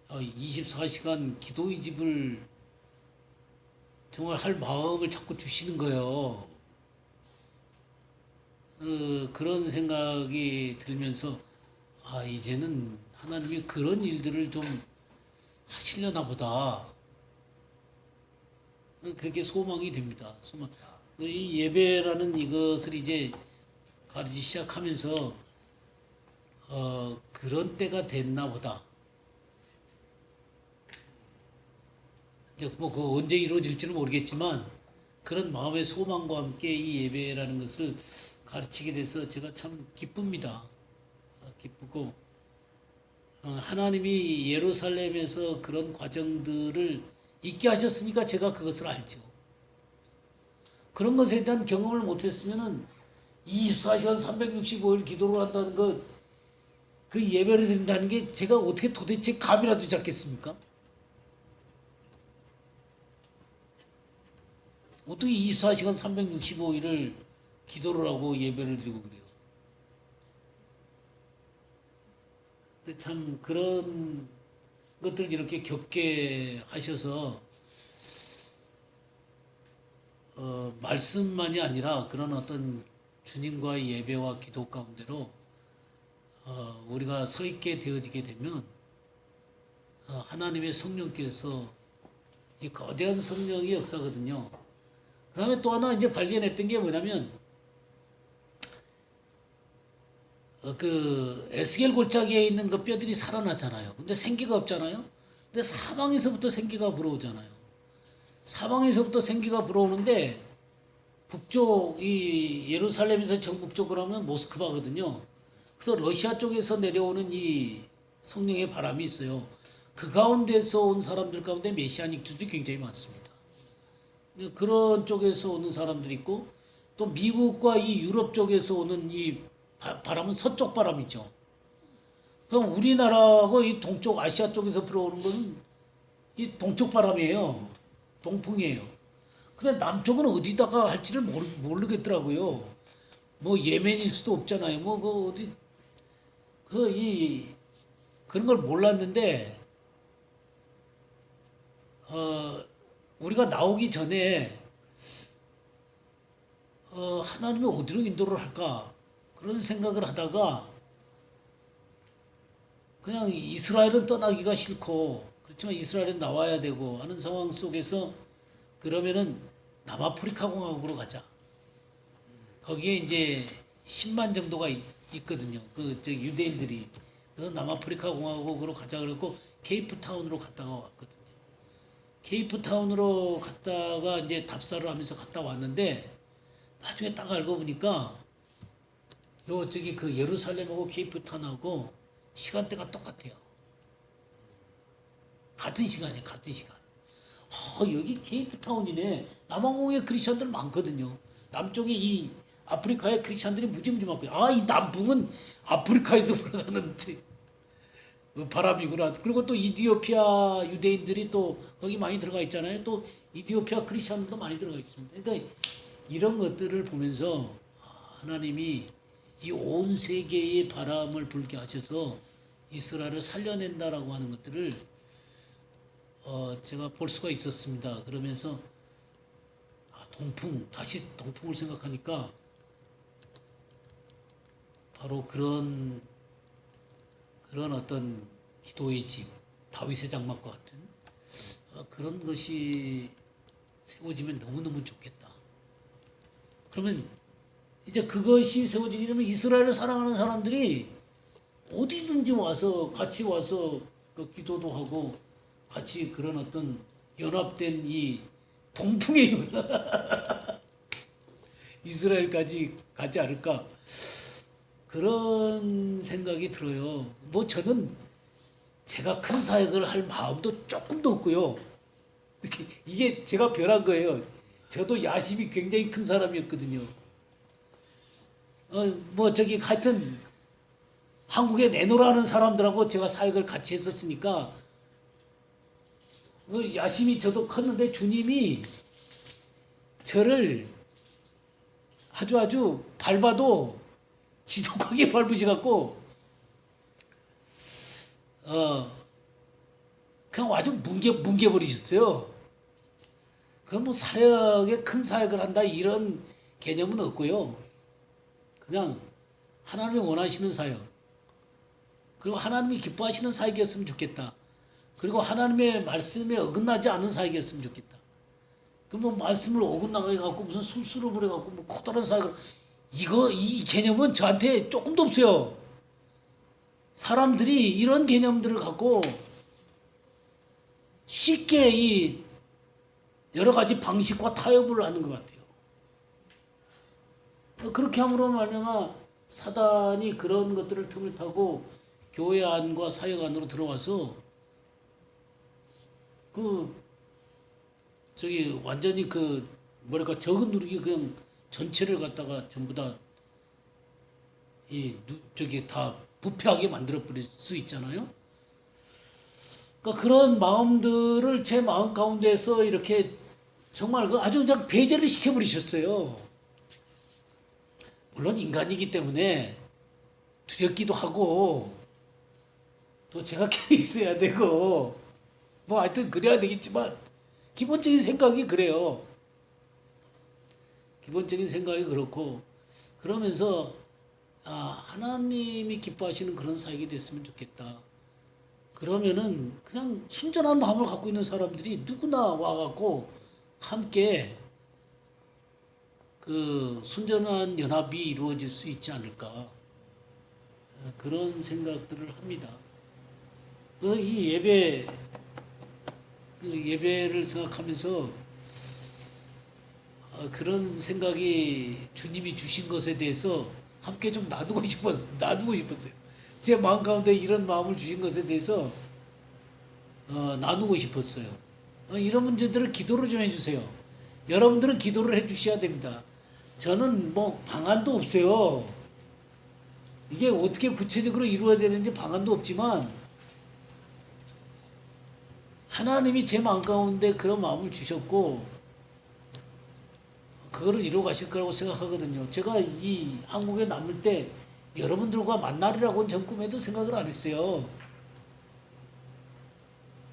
A: 24시간 기도의 집을 정말 할 마음을 자꾸 주시는 거예요. 그런 생각이 들면서 이제는 하나님이 그런 일들을 좀 하시려나 보다. 그렇게 소망이 됩니다. 이 예배라는 이것을 이제 가르치기 시작하면서 그런 때가 됐나 보다. 이제 뭐 그 언제 이루어질지는 모르겠지만 그런 마음의 소망과 함께 이 예배라는 것을 가르치게 돼서 제가 참 기쁩니다. 기쁘고 하나님이 예루살렘에서 그런 과정들을 있게 하셨으니까 제가 그것을 알죠. 그런 것에 대한 경험을 못했으면은 24시간 365일 기도를 한다는 것, 그 예배를 드린다는 게 제가 어떻게 도대체 감이라도 잡겠습니까? 어떻게 24시간 365일을 기도를 하고 예배를 드리고 그래요. 근데 참 그런 것들 이렇게 겪게 하셔서 말씀만이 아니라 그런 어떤 주님과의 예배와 기도 가운데로 우리가 서 있게 되어지게 되면 하나님의 성령께서 이 거대한 성령의 역사거든요. 그 다음에 또 하나 이제 발견했던 게 뭐냐면 그 에스겔 골짜기에 있는 그 뼈들이 살아나잖아요. 근데 생기가 없잖아요. 근데 사방에서부터 생기가 불어오잖아요. 사방에서부터 생기가 불어오는데 북쪽 이 예루살렘에서 정북쪽으로 하면 모스크바거든요. 그래서 러시아 쪽에서 내려오는 이 성령의 바람이 있어요. 그 가운데서 온 사람들 가운데 메시아닉들이 굉장히 많습니다. 그런 쪽에서 오는 사람들이 있고 또 미국과 이 유럽 쪽에서 오는 이 바람은 서쪽 바람이죠. 그럼 우리나라하고 이 동쪽 아시아 쪽에서 불어오는 것은 이 동쪽 바람이에요. 동풍이에요. 근데 남쪽은 어디다가 할지를 모르겠더라고요. 뭐 예멘일 수도 없잖아요. 뭐 그 어디 그런 걸 몰랐는데 우리가 나오기 전에 하나님이 어디로 인도를 할까 그런 생각을 하다가 그냥 이스라엘은 떠나기가 싫고 그렇지만 이스라엘은 나와야 되고 하는 상황 속에서 그러면은 남아프리카 공화국으로 가자. 거기에 이제 10만 정도가 있거든요. 유대인들이. 그래서 남아프리카 공화국으로 가자 그랬고 케이프타운으로 갔다가 왔거든요. 케이프타운으로 갔다가 이제 답사를 하면서 갔다 왔는데 나중에 딱 알고 보니까 그 예루살렘하고 케이프타운하고 시간대가 똑같아요. 같은 시간이에요. 같은 시간. 여기 케이프타운이네. 남아공에 크리스천들 많거든요. 남쪽에 이 아프리카에 크리스천들이 무지무지 많고요. 이 남풍은 아프리카에서 불어가는 바람이구나. 그리고 또 이디오피아 유대인들이 또 거기 많이 들어가 있잖아요. 또 이디오피아 크리스천들도 많이 들어가 있습니다. 그러니까 이런 것들을 보면서 하나님이 이 온 세계의 바람을 불게 하셔서 이스라엘을 살려낸다라고 하는 것들을 제가 볼 수가 있었습니다. 그러면서 다시 동풍을 생각하니까 바로 그런 어떤 기도의 집, 다윗의 장막과 같은 그런 것이 세워지면 너무너무 좋겠다. 그러면 이제 그것이 세워지려면 이스라엘을 사랑하는 사람들이 어디든지 같이 와서 그 기도도 하고 같이 그런 어떤 연합된 이 동풍의 연합 이스라엘까지 가지 않을까 그런 생각이 들어요. 뭐 저는 제가 큰 사역을 할 마음도 조금도 없고요. 이게 제가 변한 거예요. 저도 야심이 굉장히 큰 사람이었거든요. 하여튼 한국에 내놓으라는 사람들하고 제가 사역을 같이 했었으니까 야심이 저도 컸는데 주님이 저를 아주 밟아도 지독하게 밟으셔갖고 그냥 아주 뭉개버리셨어요. 그럼 뭐 큰 사역을 한다 이런 개념은 없고요. 그냥 하나님이 원하시는 사역, 그리고 하나님이 기뻐하시는 사역이었으면 좋겠다. 그리고 하나님의 말씀에 어긋나지 않은 사역이었으면 좋겠다. 뭐 말씀을 어긋나게 갖고 무슨 술수를 부려 갖고 뭐 커다란 사역을 이 개념은 저한테 조금도 없어요. 사람들이 이런 개념들을 갖고 쉽게 이 여러 가지 방식과 타협을 하는 것 같아요. 그렇게 함으로 말미암아 사단이 그런 것들을 틈을 타고 교회 안과 사역 안으로 들어와서 완전히 적은 누르기 그냥 전체를 갖다가 전부 다 다 부패하게 만들어 버릴 수 있잖아요. 그러니까 그런 마음들을 제 마음 가운데서 이렇게 정말 아주 그냥 배제를 시켜버리셨어요. 물론 인간이기 때문에 두렵기도 하고 또 제가 껴 있어야 되고 뭐 하여튼 그래야 되겠지만 기본적인 생각이 그래요. 기본적인 생각이 그렇고 그러면서 하나님이 기뻐하시는 그런 사역이 됐으면 좋겠다. 그러면은 그냥 순전한 마음을 갖고 있는 사람들이 누구나 와갖고 함께 그 순전한 연합이 이루어질 수 있지 않을까 그런 생각들을 합니다. 그래서 이 예배를 생각하면서 그런 생각이 주님이 주신 것에 대해서 함께 좀 나누고 싶었어요. 제 마음 가운데 이런 마음을 주신 것에 대해서 나누고 싶었어요. 이런 문제들을 기도를 좀 해주세요. 여러분들은 기도를 해주셔야 됩니다. 저는 뭐 방안도 없어요. 이게 어떻게 구체적으로 이루어져야 되는지 방안도 없지만 하나님이 제 마음 가운데 그런 마음을 주셨고 그거를 이루어 가실 거라고 생각하거든요. 제가 이 한국에 남을 때 여러분들과 만나리라고는 전 꿈에도 생각을 안 했어요.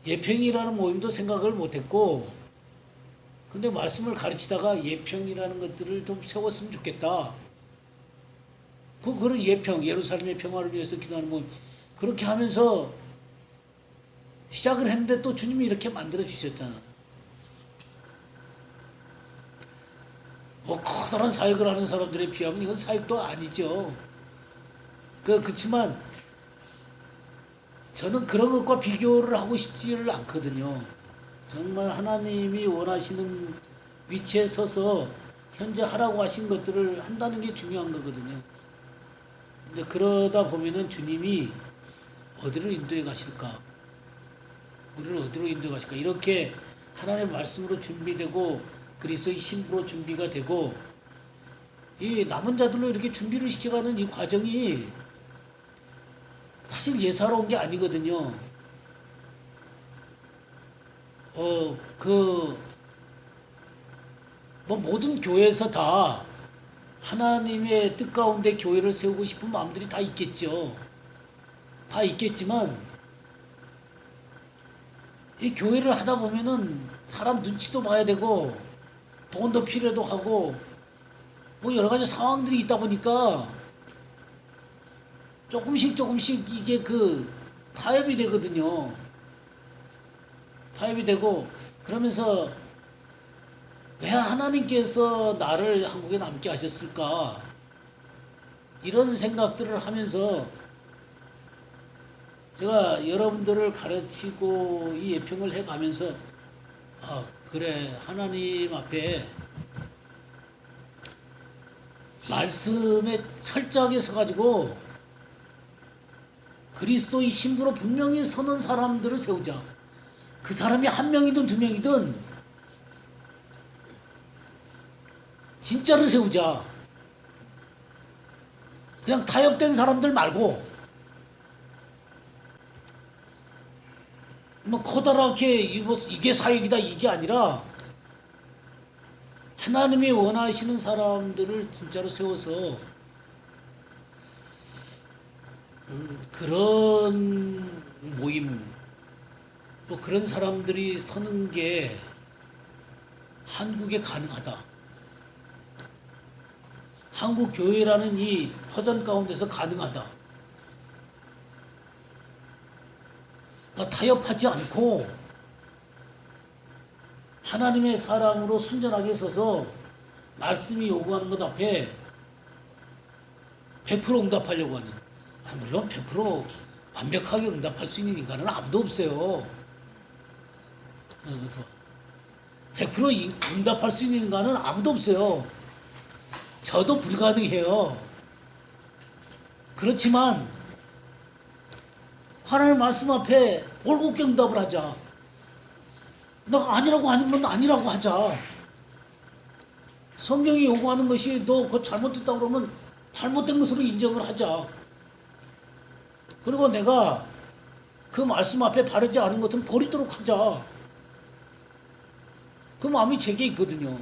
A: 예평이라는 모임도 생각을 못 했고 근데 말씀을 가르치다가 예평이라는 것들을 좀 세웠으면 좋겠다. 그런 예평, 예루살렘의 평화를 위해서 기도하는 모임 그렇게 하면서 시작을 했는데 또 주님이 이렇게 만들어 주셨잖아. 뭐 커다란 사역을 하는 사람들에 비하면 이건 사역도 아니죠. 그렇지만 저는 그런 것과 비교를 하고 싶지를 않거든요. 정말 하나님이 원하시는 위치에 서서 현재 하라고 하신 것들을 한다는 게 중요한 거거든요. 근데 그러다 보면은 주님이 어디로 인도해 가실까? 우리를 어디로 인도해 가실까? 이렇게 하나님의 말씀으로 준비되고 그리스도의 신부로 준비가 되고 이 남은 자들로 이렇게 준비를 시켜가는 이 과정이 사실 예사로운 게 아니거든요. 뭐 모든 교회에서 다 하나님의 뜻 가운데 교회를 세우고 싶은 마음들이 다 있겠죠. 다 있겠지만 이 교회를 하다 보면은 사람 눈치도 봐야 되고 돈도 필요도 하고 뭐 여러 가지 상황들이 있다 보니까 조금씩 이게 타협이 되거든요. 타협이 되고 그러면서 왜 하나님께서 나를 한국에 남게 하셨을까? 이런 생각들을 하면서 제가 여러분들을 가르치고 이 예평을 해가면서 그래 하나님 앞에 말씀에 철저하게 서가지고 그리스도의 신부로 분명히 서는 사람들을 세우자. 그 사람이 한 명이든 두 명이든 진짜로 세우자. 그냥 타협된 사람들 말고 뭐 커다랗게 이게 사역이다 이게 아니라 하나님이 원하시는 사람들을 진짜로 세워서 그런 모임 또 그런 사람들이 서는 게 한국에 가능하다. 한국 교회라는 이 터전 가운데서 가능하다. 그러니까 타협하지 않고 하나님의 사랑으로 순전하게 서서 말씀이 요구하는 것 앞에 100% 응답하려고 하는 물론 100% 완벽하게 응답할 수 있는 인간은 아무도 없어요. 그래서 100% 응답할 수 있는 인간은 아무도 없어요. 저도 불가능해요. 그렇지만 하나님의 말씀 앞에 올곧게 응답을 하자. 너가 아니라고 하면 아니라고 하자. 성경이 요구하는 것이 너 그거 잘못됐다 그러면 잘못된 것으로 인정을 하자. 그리고 내가 그 말씀 앞에 바르지 않은 것은 버리도록 하자. 그 마음이 제게 있거든요.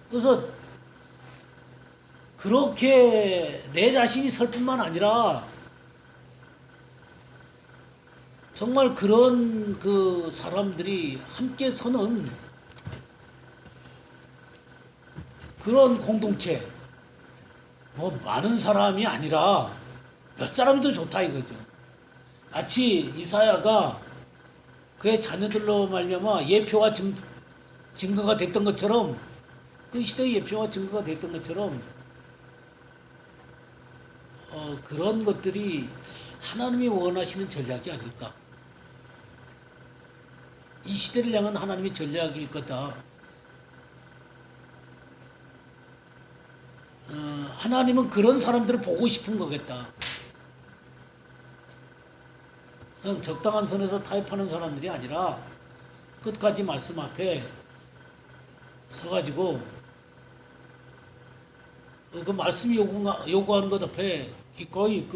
A: 그래서 그렇게 내 자신이 설 뿐만 아니라 정말 그런 그 사람들이 함께 서는 그런 공동체, 뭐 많은 사람이 아니라 몇 사람도 좋다 이거죠. 마치 이사야가 그의 자녀들로 말미암아 예표와 증거가 됐던 것처럼, 그 시대의 예표와 증거가 됐던 것처럼 그런 것들이 하나님이 원하시는 전략이 아닐까. 이 시대를 향한 하나님의 전략일 거다. 하나님은 그런 사람들을 보고 싶은 거겠다. 그냥 적당한 선에서 타협하는 사람들이 아니라 끝까지 말씀 앞에 서가지고 그 말씀이 요구하는 것 앞에 기꺼이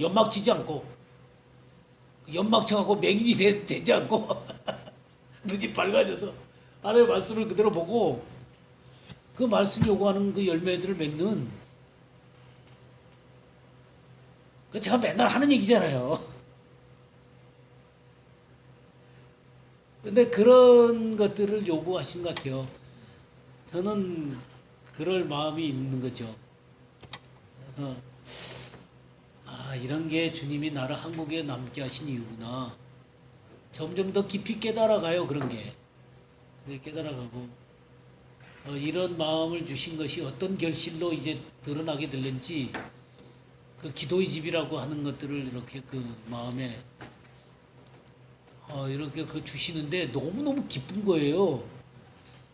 A: 연막 치지 않고, 연막 쳐갖고 맹인이 되지 않고 눈이 밝아져서 하나님의 말씀을 그대로 보고 그 말씀이 요구하는 그 열매들을 맺는, 그 제가 맨날 하는 얘기잖아요. 근데 그런 것들을 요구하신 것 같아요. 저는 그럴 마음이 있는 거죠. 그래서 이런 게 주님이 나를 한국에 남게 하신 이유구나. 점점 더 깊이 깨달아가요. 그런 게 깨달아가고, 이런 마음을 주신 것이 어떤 결실로 이제 드러나게 될는지, 그 기도의 집이라고 하는 것들을 이렇게 그 마음에 이렇게 그 주시는데 너무너무 기쁜 거예요.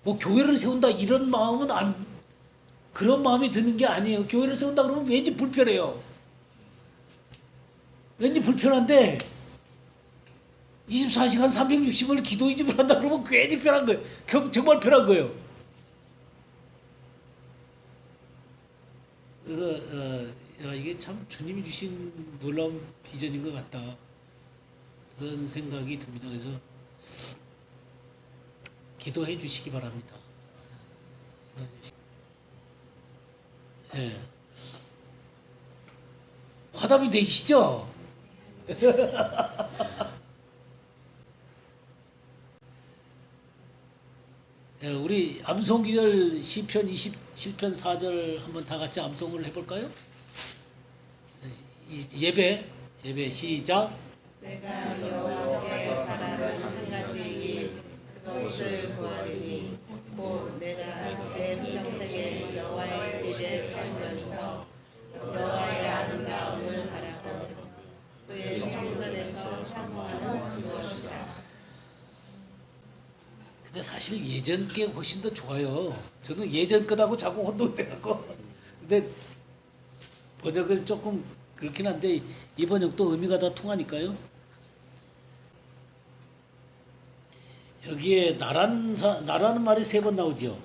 A: 뭐 교회를 세운다 이런 마음은 그런 마음이 드는 게 아니에요. 교회를 세운다 그러면 왠지 불편해요. 왠지 불편한데 24시간 360일 기도의 집을 한다 그러면 괜히 편한 거예요. 정말 편한 거예요. 그래서 이게 참 주님이 주신 놀라운 비전인 것 같다. 그런 생각이 듭니다. 그래서 기도해 주시기 바랍니다. 예. 화답이 되시죠? 예, 우리 암송 기절 시편 27편 4절 한번 다 같이 암송을 해볼까요? 예배 시작.
C: 내가 여호와께 바라는 한 가지 일 그것을 구하리니 곧 내가 내 평생에 여호와의 집에 살면서 여호와의 아름다움을 바라고 그의 성전에서 사모하는 그것이라.
A: 근데 사실 예전 게 훨씬 더 좋아요. 저는 예전 것하고 자꾸 혼동돼갖고. 근데 번역을 조금 그렇긴 한데 이 번역도 의미가 다 통하니까요. 여기에 나라는 말이 3번 나오죠.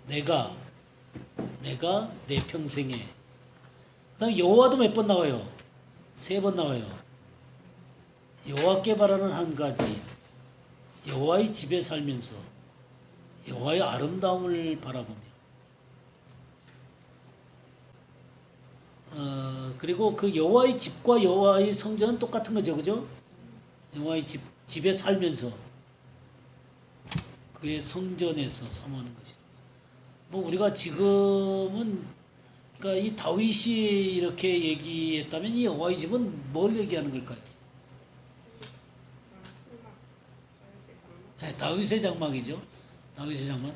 A: 내가 내 평생에. 그다음 여호와도 몇 번 나와요. 3번 나와요. 여호와께 바라는 한 가지. 여호와의 집에 살면서 여호와의 아름다움을 바라보며. 그리고 그 여호와의 집과 여호와의 성전은 똑같은 거죠, 그죠? 여호와의 집에 살면서 그의 성전에서 사모하는 것이다. 뭐 우리가 지금은 그러니까 이 다윗이 이렇게 얘기했다면 이 여호와의 집은 뭘 얘기하는 걸까요? 네, 다윗의 장막이죠. 다윗의 장막.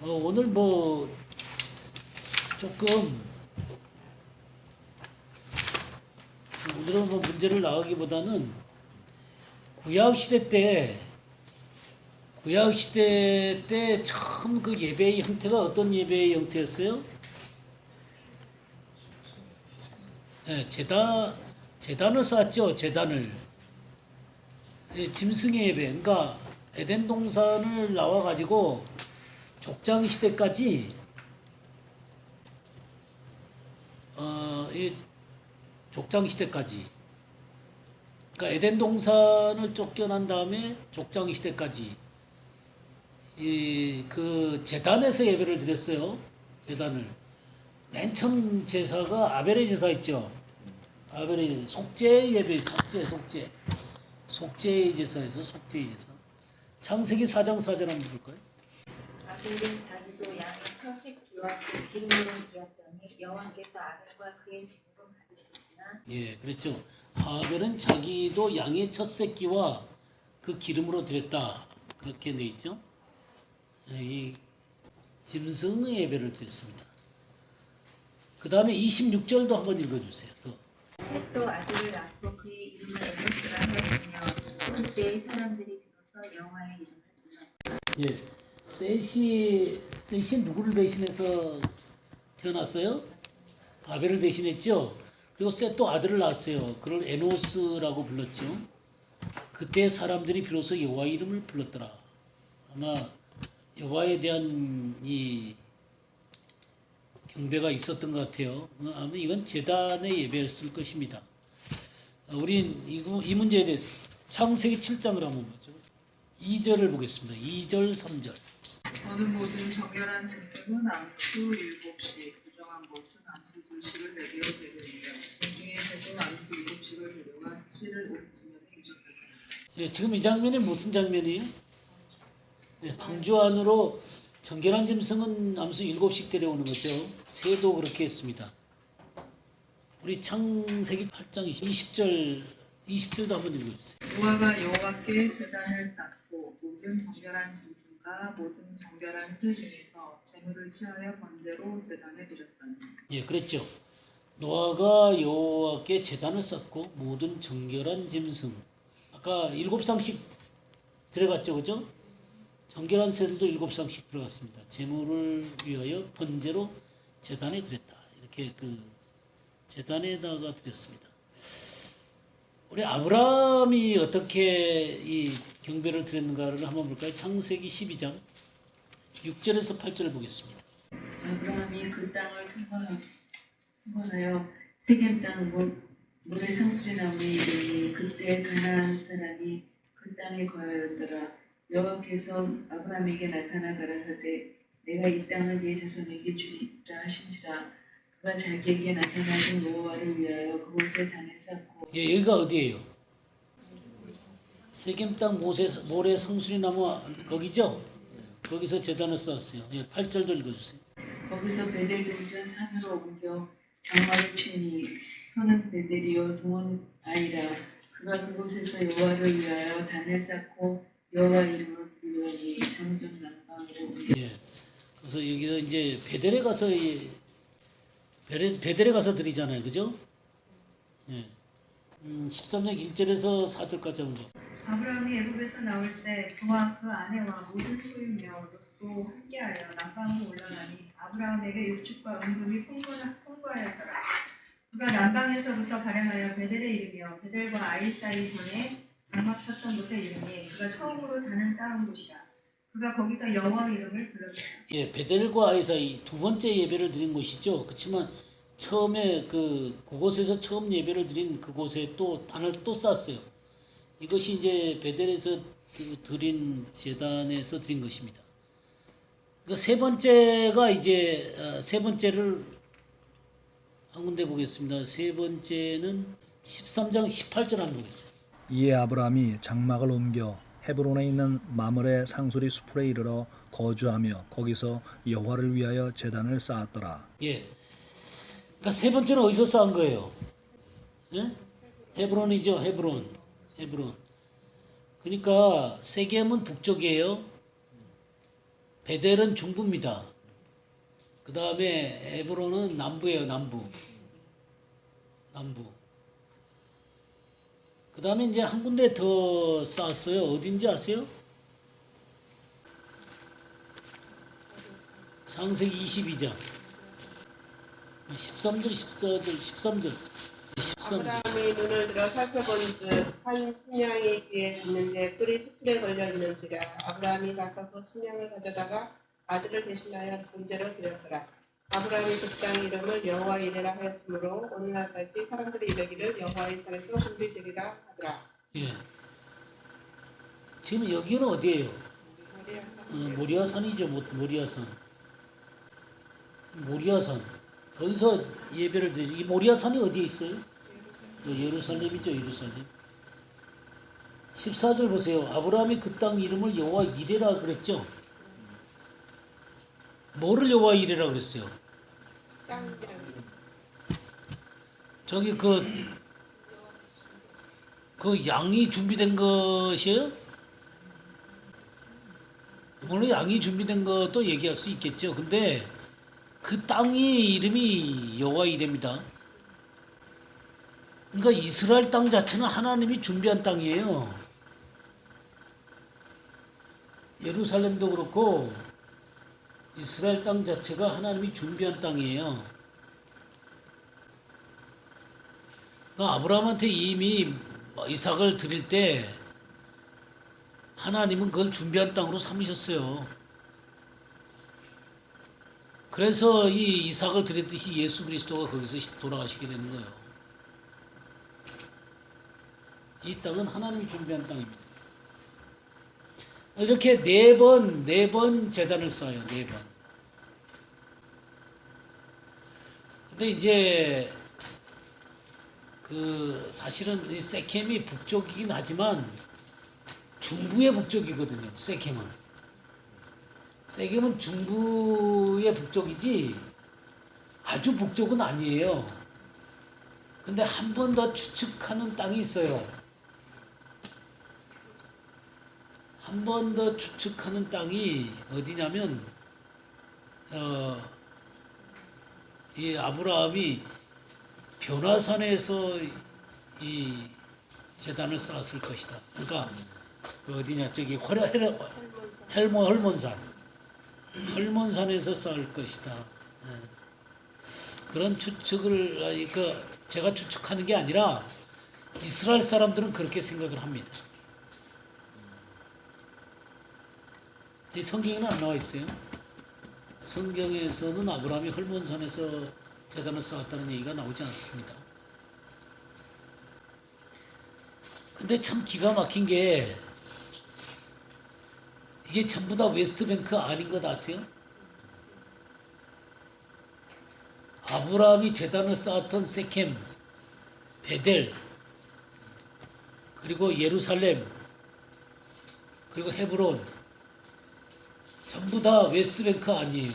A: 오늘 뭐 조금 오늘은 뭐 문제를 나가기보다는 구약 시대 때 처음 그 예배의 형태가 어떤 예배의 형태였어요? 네, 제단을 쌓았죠. 제단을. 네, 짐승의 예배. 그러니까 에덴 동산을 나와 가지고 족장 시대까지 이 족장 시대까지. 그러니까 에덴 동산을 쫓겨난 다음에 족장 시대까지 그 제단에서 예배를 드렸어요. 제단을. 맨 처음 제사가 아벨의 제사 있죠. 아벨의 속죄 예배, 속죄의 제사에서 속죄의 제사. 창세기 4장 4절 한번 볼까요?
D: 아벨은 자기도 양의 첫새끼와 그 기름으로 드렸더니 여호와께서 아벨과 그의 제물을 받으셨으나
A: 예, 그렇죠. 아벨은 자기도 양의 첫 새끼와 그 기름으로 드렸다. 그렇게 돼 있죠. 예, 이 짐승의 예배를 드렸습니다. 그 다음에 26절도 한번 읽어주세요. 또.
D: 셋도 아들을 낳고 그의 이름을 에노스라 하였으며 그때의 사람들이 들어서 여호와의 이름을 불렀다.
A: 예, 셋이 누구를 대신해서 태어났어요? 아벨을 대신했죠. 그리고 셋도 아들을 낳았어요. 그걸 에노스라고 불렀죠. 그때 사람들이 비로소 여호와의 이름을 불렀더라. 아마 여호와에 대한 이 경배가 있었던 것 같아요. 아마 이건 제단의 예배였을 것입니다. 우린 이 문제에 대해서 창세기 7장을 한번 보죠. 2절을 보겠습니다. 2절, 3절.
E: 어느 모든 정결한 짐승은 암수 7씩, 부정한 것은 암수 2씩을 내려 데려오며 공중에서도 암수 7씩을 데려와 씨를 옥지면에 유적하더라.
A: 예, 지금 이 장면이 무슨 장면이에요? 네, 방주 안으로 정결한 짐승은 암수 7씩 데려오는 거죠. 새도 그렇게 했습니다. 우리 창세기 8장 20절도 한번 읽어주세요.
E: 노아가 여호와께 제단을 쌓고 모든 정결한 짐승과 모든 정결한 새 중에서 제물을 취하여 번제로 제단에 드렸더니
A: 예, 그랬죠. 노아가 여호와께 제단을 쌓고 모든 정결한 짐승, 아까 7상씩 들어갔죠, 그죠? 정결한 새들도 7상씩 들어갔습니다. 제물을 위하여 번제로 제단에 드렸다. 이렇게 그 제단에다가 드렸습니다. 우리 아브라함이 어떻게 이 경배를 드렸는가를 한번 볼까요? 창세기 12장 6절에서 8절을 보겠습니다.
F: 아브라함이 그 땅을 통과하여 세겜 땅 모래 상수리 나무에 이르니 그때 가나안 사람이 그 땅에 거하였더라. 여호와께서 아브라함에게 나타나 가라사대 내가 이 땅을 네 자손에게 주리라 하신지라. 그가 자기에게 나타나신 여호와를 위하여 그곳에 단을 쌓고
A: 예, 여기가 어디예요? 세겜 땅 모래 상수리 나무 거기죠? 거기서 제단을 쌓았어요. 예, 8절도 읽어주세요.
F: 거기서 베델 동전 산으로 옮겨 장막을 치니 손은 베델이요 동은 아이라. 그가 그곳에서 여호와를 위하여 단을 쌓고 여호와 이름을 부르니 점점 남방으로 옮겨
A: 예, 그래서 여기가 이제 베델에 가서 베델에 가서 드리잖아요, 그죠? 예, 13장 1절에서 4절까지 한번 봐.
B: 아브라함이 애굽에서 나올 때 그와 그 아내와 모든 소유며 롯도 함께하여 남방으로 올라가니 아브라함에게 육축과 은금이 풍부하였더라. 그가 남방에서부터 발행하여 베델에 이르며 베델과 아이 사이 전에 장막 쳤던 곳에 이르니 그가 처음으로 단을 쌓은 곳이라. 그가 거기서 여호와 이름을 불렀다.
A: 예, 베델과 아이 사이 두 번째 예배를 드린 곳이죠. 그렇지만 처음에 그곳에서 처음 예배를 드린 그곳에 또 단을 또 쌓았어요. 이것이 이제 베델에서 드린 제단에서 드린 것입니다. 그러니까 세 번째가 이제 세 번째를 한 군데 보겠습니다. 세 번째는 13장 18절 한번 보겠습니다.
G: 이에 아브라함이 장막을 옮겨 헤브론에 있는 마므레 상수리 수풀에 이르러 거주하며 거기서 여호와를 위하여 제단을 쌓았더라.
A: 예. 그러니까 세 번째는 어디서 쌓은 거예요? 예? 헤브론이죠. 헤브론. 그러니까 세겜은 북쪽이에요. 베델은 중부입니다. 그 다음에 헤브론은 남부예요. 남부. 그 다음에 이제 한 군데 더 쌓았어요. 어딘지 아세요? 창세기 22장 13절 13절
C: 아브라함이 눈을 들어 살펴본즉 한 순양이 귀에 닿는데 뿔이 수풀에 걸려 있는지라. 아브라함이 가서 그 순양을 가져다가 아들을 대신하여 번제로 드렸더라. 아브라함이 그 땅 이름을 여호와 이레라 하였으므로 오늘날까지 사람들이 이르기를 여호와의 산에서 hun배되리라 하더라.
A: 예. 지금 여기는 어디예요? 모리아산이죠. 모리아산. 거기서 예배를 드리죠. 이 모리아산이 어디에 있어요? 예루살렘이죠. 예루살렘. 14절 보세요. 아브라함이 그 땅 이름을 여호와 이레라 그랬죠. 뭐를 여호와 이레라 그랬어요?
C: 땅이라는
A: 저기 그 양이 준비된 것이에요? 물론 양이 준비된 것도 얘기할 수 있겠죠. 근데 그 땅의 이름이 여호와 이레입니다. 그러니까 이스라엘 땅 자체는 하나님이 준비한 땅이에요. 예루살렘도 그렇고 이스라엘 땅 자체가 하나님이 준비한 땅이에요. 그러니까 아브라함한테 이미 이삭을 드릴 때 하나님은 그걸 준비한 땅으로 삼으셨어요. 그래서 이 이삭을 드렸듯이 예수 그리스도가 거기서 돌아가시게 되는 거예요. 이 땅은 하나님이 준비한 땅입니다. 이렇게 네 번 제단을 쌓아요. 4번. 근데 이제 사실은 이 세켐이 북쪽이긴 하지만 중부의 북쪽이거든요. 세켐은 중부의 북쪽이지 아주 북쪽은 아니에요. 근데 한 번 더 추측하는 땅이 있어요. 한 번 더 추측하는 땅이 어디냐면 이 아브라함이 변화산에서 이 제단을 쌓았을 것이다. 그러니까 어디냐 저기 헐몬산에서 쌓을 것이다. 예. 그런 추측을 제가 추측하는 게 아니라 이스라엘 사람들은 그렇게 생각을 합니다. 이 성경에는 안 나와 있어요. 성경에서는 아브라함이 헐몬산에서 제단을 쌓았다는 얘기가 나오지 않습니다. 근데 참 기가 막힌 게 이게 전부 다 웨스트뱅크 아닌 것 아세요? 아브라함이 제단을 쌓았던 세켐, 베델, 그리고 예루살렘, 그리고 헤브론 전부 다 웨스트뱅크 아니에요.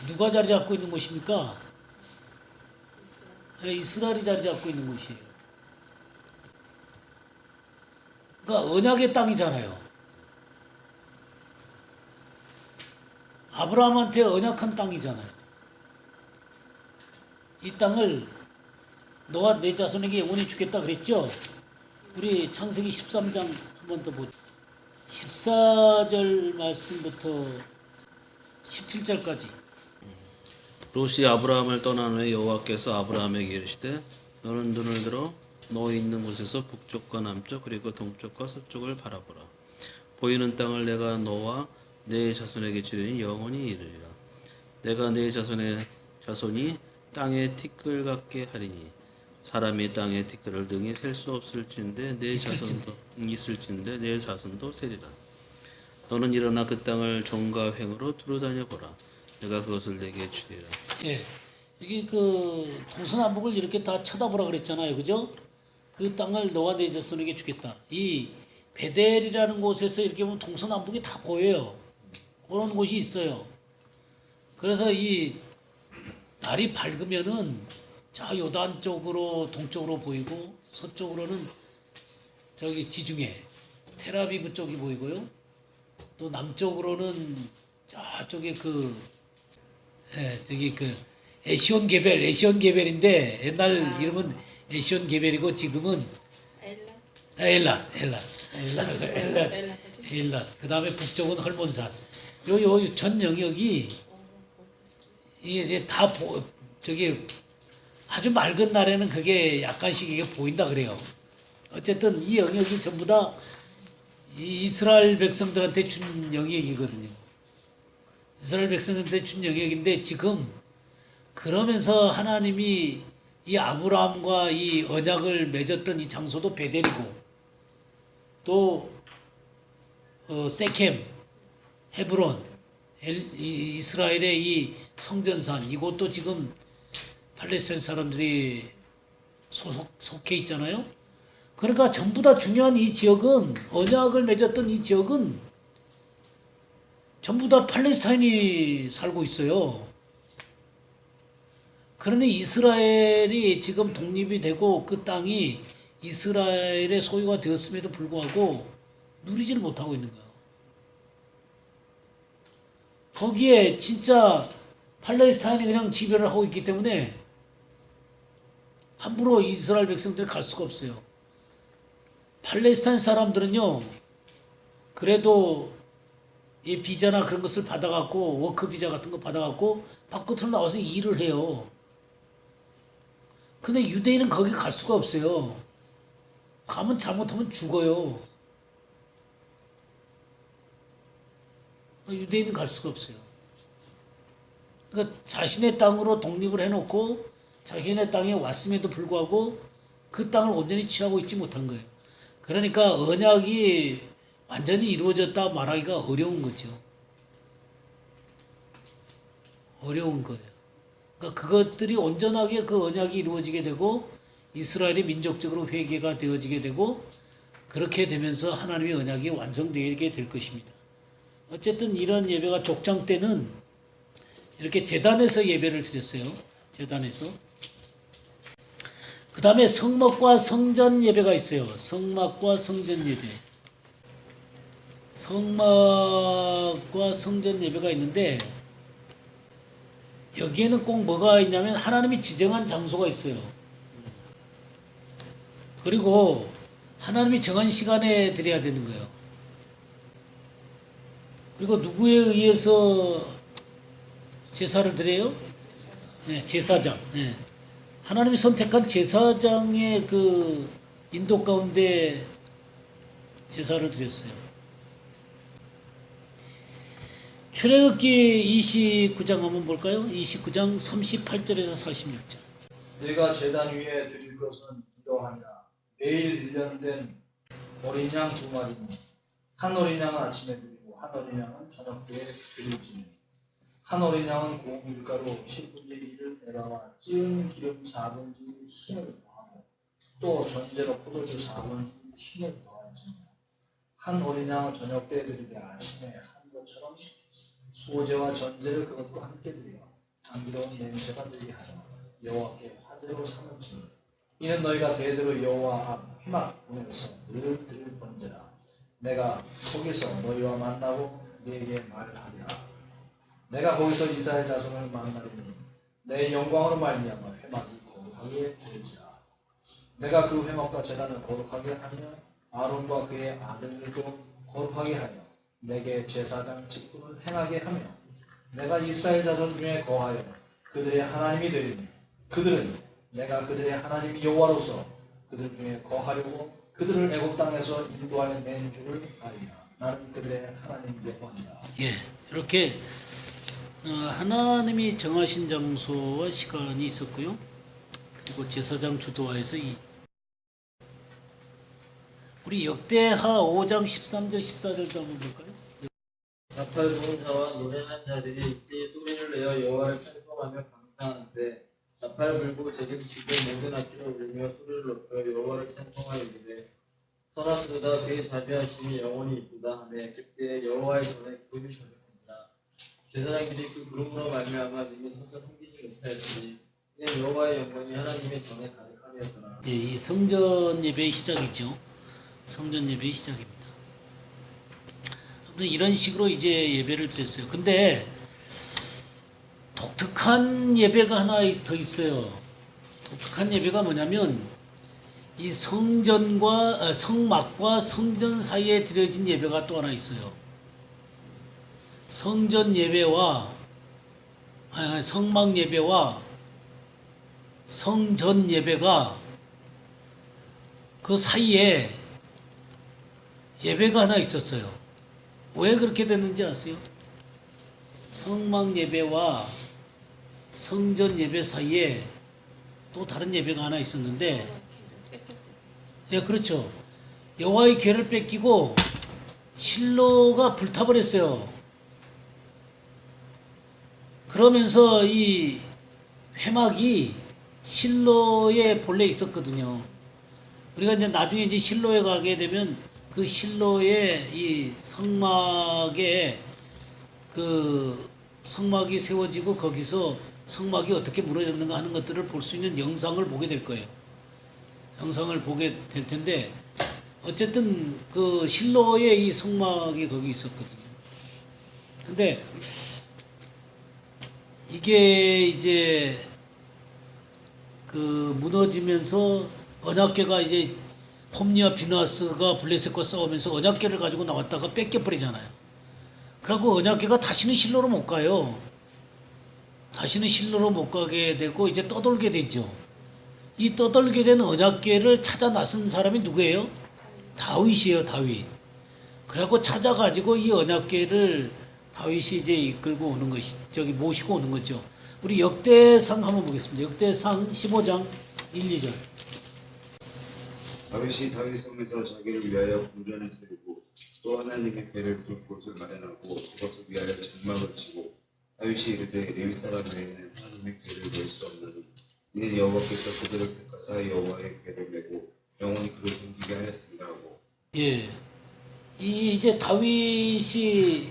A: 누가 자리 잡고 있는 곳입니까? 이스라엘이 자리 잡고 있는 곳이에요. 그러니까 언약의 땅이잖아요. 아브라함한테 언약한 땅이잖아요. 이 땅을 너와 내 자손에게 영원히 주겠다 그랬죠? 우리 창세기 13장 한 번 더 보죠. 14절 말씀부터 17절까지.
H: 롯이 아브라함을 떠난 후에 여호와께서 아브라함에게 이르시되 너는 눈을 들어 너 있는 곳에서 북쪽과 남쪽 그리고 동쪽과 서쪽을 바라보라. 보이는 땅을 내가 너와 내 자손에게 주리니 영원히 이르리라. 내가 내 자손이 땅에 티끌 같게 하리니 사람이 땅에 티끌을 등이 셀 수 없을진데 내 자손도 있을진데 내 자손도 세리라. 너는 일어나 그 땅을 종과 횡으로 두루다녀 보라. 내가 그것을 내게 주리라.
A: 예, 여기 동서남북을 이렇게 다 쳐다보라 그랬잖아요, 그죠? 그 땅을 너와 내 자손에게 주겠다. 이 베델이라는 곳에서 이렇게 보면 동서남북이 다 보여요. 그런 곳이 있어요. 그래서 이 날이 밝으면은 저 요단 쪽으로 동쪽으로 보이고 서쪽으로는 저기 지중해 텔아비브 쪽이 보이고요. 또 남쪽으로는 저쪽에 저기 에시온 게벨인데 옛날 이름은 에시온 게벨이고 지금은 엘라. 그 다음에 북쪽은 헐몬산. 요 전 영역이 이게 다 저기 아주 맑은 날에는 그게 약간씩 이게 보인다 그래요. 어쨌든 이 영역이 전부 다 이스라엘 백성들한테 준 영역이거든요. 이스라엘 백성한테 준 영역인데 지금 그러면서 하나님이 이 아브라함과 이 언약을 맺었던 이 장소도 베델이고 또 세켐, 헤브론, 이스라엘의 이 성전산 이곳도 지금 팔레스타인 사람들이 속해 있잖아요. 그러니까 전부 다 중요한 이 지역은, 언약을 맺었던 이 지역은 전부 다 팔레스타인이 살고 있어요. 그러니 이스라엘이 지금 독립이 되고 그 땅이 이스라엘의 소유가 되었음에도 불구하고 누리지를 못하고 있는 거예요. 거기에 진짜 팔레스타인이 그냥 지배를 하고 있기 때문에 함부로 이스라엘 백성들이 갈 수가 없어요. 팔레스타인 사람들은요, 그래도 이 비자나 그런 것을 받아갖고, 워크 비자 같은 거 받아갖고 밖으로 나와서 일을 해요. 근데 유대인은 거기 갈 수가 없어요. 가면 잘못하면 죽어요. 유대인은 갈 수가 없어요. 그러니까 자신의 땅으로 독립을 해놓고 자신의 땅에 왔음에도 불구하고 그 땅을 온전히 취하고 있지 못한 거예요. 그러니까 언약이 완전히 이루어졌다 말하기가 어려운 거죠. 어려운 거예요. 그러니까 그것들이 온전하게 그 언약이 이루어지게 되고 이스라엘이 민족적으로 회개가 되어지게 되고 그렇게 되면서 하나님의 언약이 완성되게 될 것입니다. 어쨌든 이런 예배가 족장 때는 이렇게 제단에서 예배를 드렸어요. 제단에서. 그 다음에 성막과 성전 예배가 있어요. 성막과 성전 예배. 성막과 성전 예배가 있는데 여기에는 꼭 뭐가 있냐면 하나님이 지정한 장소가 있어요. 그리고 하나님이 정한 시간에 드려야 되는 거예요. 그리고 누구에 의해서 제사를 드려요? 네, 제사장. 네. 하나님이 선택한 제사장의 그 인도 가운데 제사를 드렸어요. 출애굽기 29장 한번 볼까요? 29장 38절에서 46절.
I: 내가 제단 위에 드릴 것은 이러하니라. 매일 1년 된 어린 양 2마리니 한 어린 양은 아침에 드리고 한 어린 양은 저녁 때에 드릴지니 한 어린 양은 고운 밀가루 10분의 1을 내다와 찌은 기름 4분의 1 힘을 더하고 또 전제로 포도주 4분의 1 힘을 더할지니 한 어린 양은 저녁 때에 드리되 아침에 한 것처럼 수호제와 전제를 그것과 함께 드려 향기로운 냄새가 들게 하여 여호와께 화제로 삼을지니 이는 너희가 대대로 여호와 앞 회막 보내서 늘 드릴 번제라. 내가 거기서 너희와 만나고 네게 말하리라. 내가 거기서 이스라엘 자손을 만나리니 내 영광으로 말미암아 회막이 거룩하게 될지라. 내가 그 회막과 제단을 거룩하게 하며 아론과 그의 아들들도 거룩하게 하여 내게 제사장 직분을 행하게 하며 내가 이스라엘 자손 중에 거하여 그들의 하나님이 되리니 그들은 내가 그들의 하나님 여호와로서 그들 중에 거하려고 그들을 애굽 땅에서 인도하여 낸 줄을 아리라. 나는 그들의 하나님 여호와니라.
A: 예, 이렇게 하나님이 정하신 장소와 시간이 있었고요. 그리고 제사장 주도하에서 우리 역대하 5장 13절 14절도 한번 볼까요?
J: 나팔 부는 자와 노래하는 자들이 일제히 소리를 내어 여호와를 찬송하며 감사하는데 나팔 불고 재림치고 모든 악기를 울리며 소리를 높여 여호와를 찬송하여 이르되 선하시도다 그의 자비하심이 영원히 이쁘다 하며 그때 여호와의 전에 구름이 저녁합니다. 제사장들이 그 구름으로 말미암아 능히 서서 숨기지 못하였으니 이는 여호와의 영광이 하나님의 전에 가득함이었더라.
A: 예, 이 성전 예배의 시작이죠. 성전 예배의 시작입니다. 이런 식으로 이제 예배를 드렸어요. 근데 독특한 예배가 하나 더 있어요. 독특한 예배가 뭐냐면 이 성전과 성막과 성전 사이에 드려진 예배가 또 하나 있어요. 성전 예배와 성막 예배와 성전 예배가 그 사이에 예배가 하나 있었어요. 왜 그렇게 됐는지 아세요? 성막 예배와 성전 예배 사이에 또 다른 예배가 하나 있었는데, 예, 그렇죠. 여호와의 궤를 뺏기고 실로가 불타버렸어요. 그러면서 이 회막이 실로에 본래 있었거든요. 우리가 이제 나중에 이제 실로에 가게 되면 그 실로의 이 성막에 그 성막이 세워지고 거기서 성막이 어떻게 무너졌는가 하는 것들을 볼 수 있는 영상을 보게 될 거예요. 영상을 보게 될 텐데 어쨌든 그 실로의 이 성막이 거기 있었거든요. 근데 이게 이제 그 무너지면서 언약궤가 이제 홈리와 비누아스가 블레셋과 싸우면서 언약궤를 가지고 나왔다가 뺏겨버리잖아요. 그리고 언약궤가 다시는 실로로 못 가요. 다시는 실로로 못 가게 되고 이제 떠돌게 되죠. 이 떠돌게 된 언약궤를 찾아 나선 사람이 누구예요? 다윗이에요, 다윗. 그래갖고 찾아가지고 이 언약궤를 다윗이 이제 이끌고 오는 것이, 모시고 오는 거죠. 우리 역대상 한번 보겠습니다. 역대상 15장 1, 2절.
K: 다윗이 다윗 성에서 자기를 위하여 궁전을 세우고 또 하나님의 배를 둘 곳을 마련하고 그것을 위하여 장막을 치고 다윗이 이르되 레위 사람 외에는 하나님의 궤를 낼 수 없나니 이는 여호와께서 그들을 택하사 여호와의 궤를 메고 영원히 그를 섬기게 하였습니다 하고.
A: 예, 이제 다윗이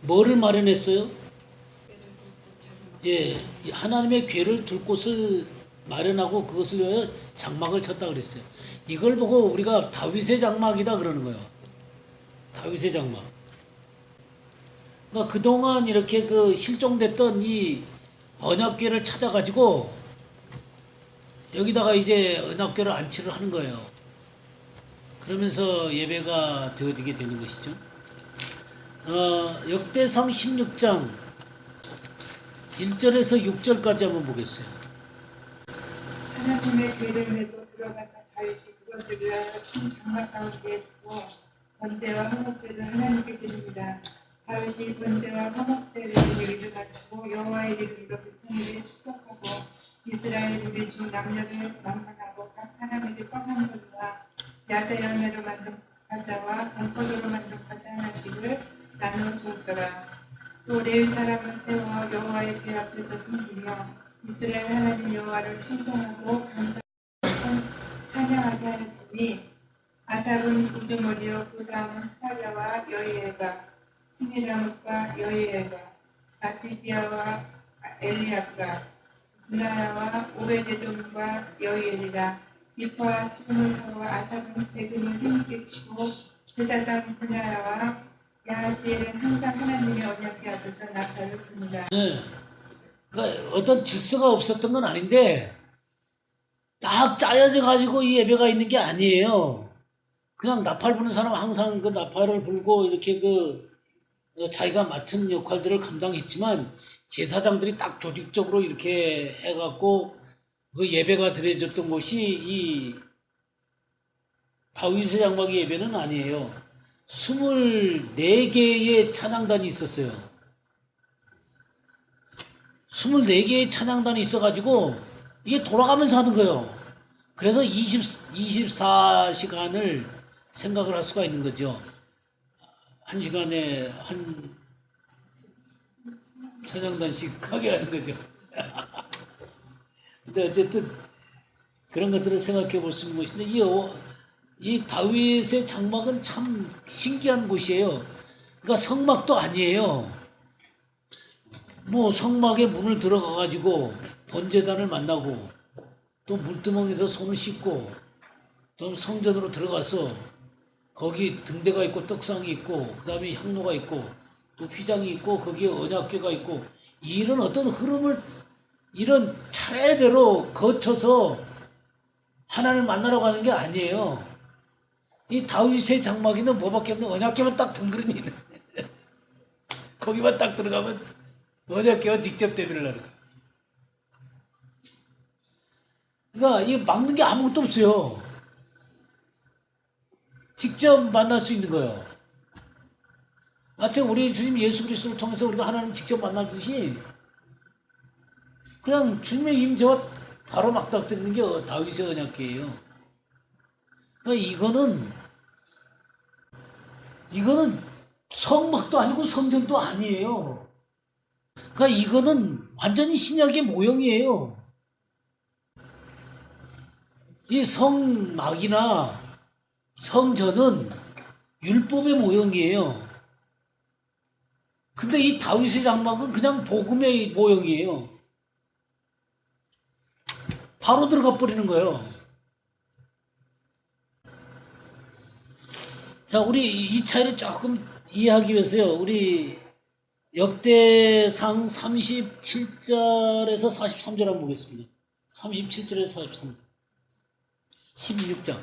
A: 뭐를 마련했어요? 예, 하나님의 궤를 둘 곳을 마련하고 그것을 위하여 장막을 쳤다 그랬어요. 이걸 보고 우리가 다윗의 장막이다 그러는 거예요. 다윗의 장막. 그러니까 그동안 이렇게 그 실종됐던 이 언약궤를 찾아가지고 여기다가 이제 언약궤를 안치를 하는 거예요. 그러면서 예배가 되어지게 되는 것이죠. 역대상 16장 1절에서 6절까지 한번 보겠어요.
B: 하나님의 궤를 메고 들어가서 다윗이 그것을 위하여 친 장막 가운데 두고 번제와 화목제를 하나님께 드립니다. 다윗이 번제와 화목제를 드리기를 마치고 여호와의 이름으로 백성에게 축복하고 이스라엘 우리 중 남녀를 만만하고 각 사람에게 뻔한 것과 야자 열매로 만든 과자와 건포도로 만든 과자 하나씩을 나누어 주었더라. 또 레위 사람을 세워 여호와의 궤 앞에서 섬기며 이스라엘 하나님 여호와를 칭송하고 감사하고 찬양하게 하였으니 아삽은 우두머리요 그 다음은 스팔랴와 여이엘과 스미라뭇과 여이엘과 마티디아와 엘리압과 분하야와 오베데돔과 여이엘이라. 미파와 수문하와 아삽은 재금을 힘있게 치고 제사장 분하야와 야하시엘은 항상 하나님의 언약궤 앞에서 나팔을 붑니다.
A: 네. 그러니까 어떤 질서가 없었던 건 아닌데 딱 짜여져 가지고 이 예배가 있는 게 아니에요. 그냥 나팔 부는 사람은 항상 그 나팔을 불고 이렇게 그 자기가 맡은 역할들을 감당했지만 제사장들이 딱 조직적으로 이렇게 해갖고 그 예배가 드려졌던 곳이 이 다윗의 장막의 예배는 아니에요. 24개의 찬양단이 있었어요. 24개의 찬양단이 있어가지고 이게 돌아가면서 하는 거예요. 그래서 24시간을 생각을 할 수가 있는 거죠. 한 시간에 한 찬양단씩 하게 하는 거죠. 근데 어쨌든 그런 것들을 생각해 볼 수 있는 것인데 이 다윗의 장막은 참 신기한 곳이에요. 그러니까 성막도 아니에요. 뭐 성막에 문을 들어가 가지고 번제단을 만나고 또 물두멍에서 손을 씻고 또 성전으로 들어가서 거기 등대가 있고 떡상이 있고 그 다음에 향로가 있고 또 휘장이 있고 거기에 언약궤가 있고 이런 어떤 흐름을 이런 차례대로 거쳐서 하나님을 만나러 가는 게 아니에요. 이 다윗의 장막에는 뭐밖에 없는 언약궤만 딱 덩그러니 있는 거기만 딱 들어가면 언약궤와 직접 대면을 하는 거예요. 그러니까 이 막는 게 아무것도 없어요. 직접 만날 수 있는 거예요. 마치 우리 주님 예수 그리스도를 통해서 우리가 하나님 직접 만나듯이 그냥 주님의 임재와 바로 맞닥뜨리는 게 다윗의 언약궤예요. 그러니까 이거는 성막도 아니고 성전도 아니에요. 그러니까 이거는 완전히 신약의 모형이에요. 이 성막이나 성전은 율법의 모형이에요. 근데 이 다윗의 장막은 그냥 복음의 모형이에요. 바로 들어가 버리는 거예요. 자, 우리 이 차이를 조금 이해하기 위해서요. 우리 역대상 37절에서 43절 한번 보겠습니다. 37절에서 43절. 16장.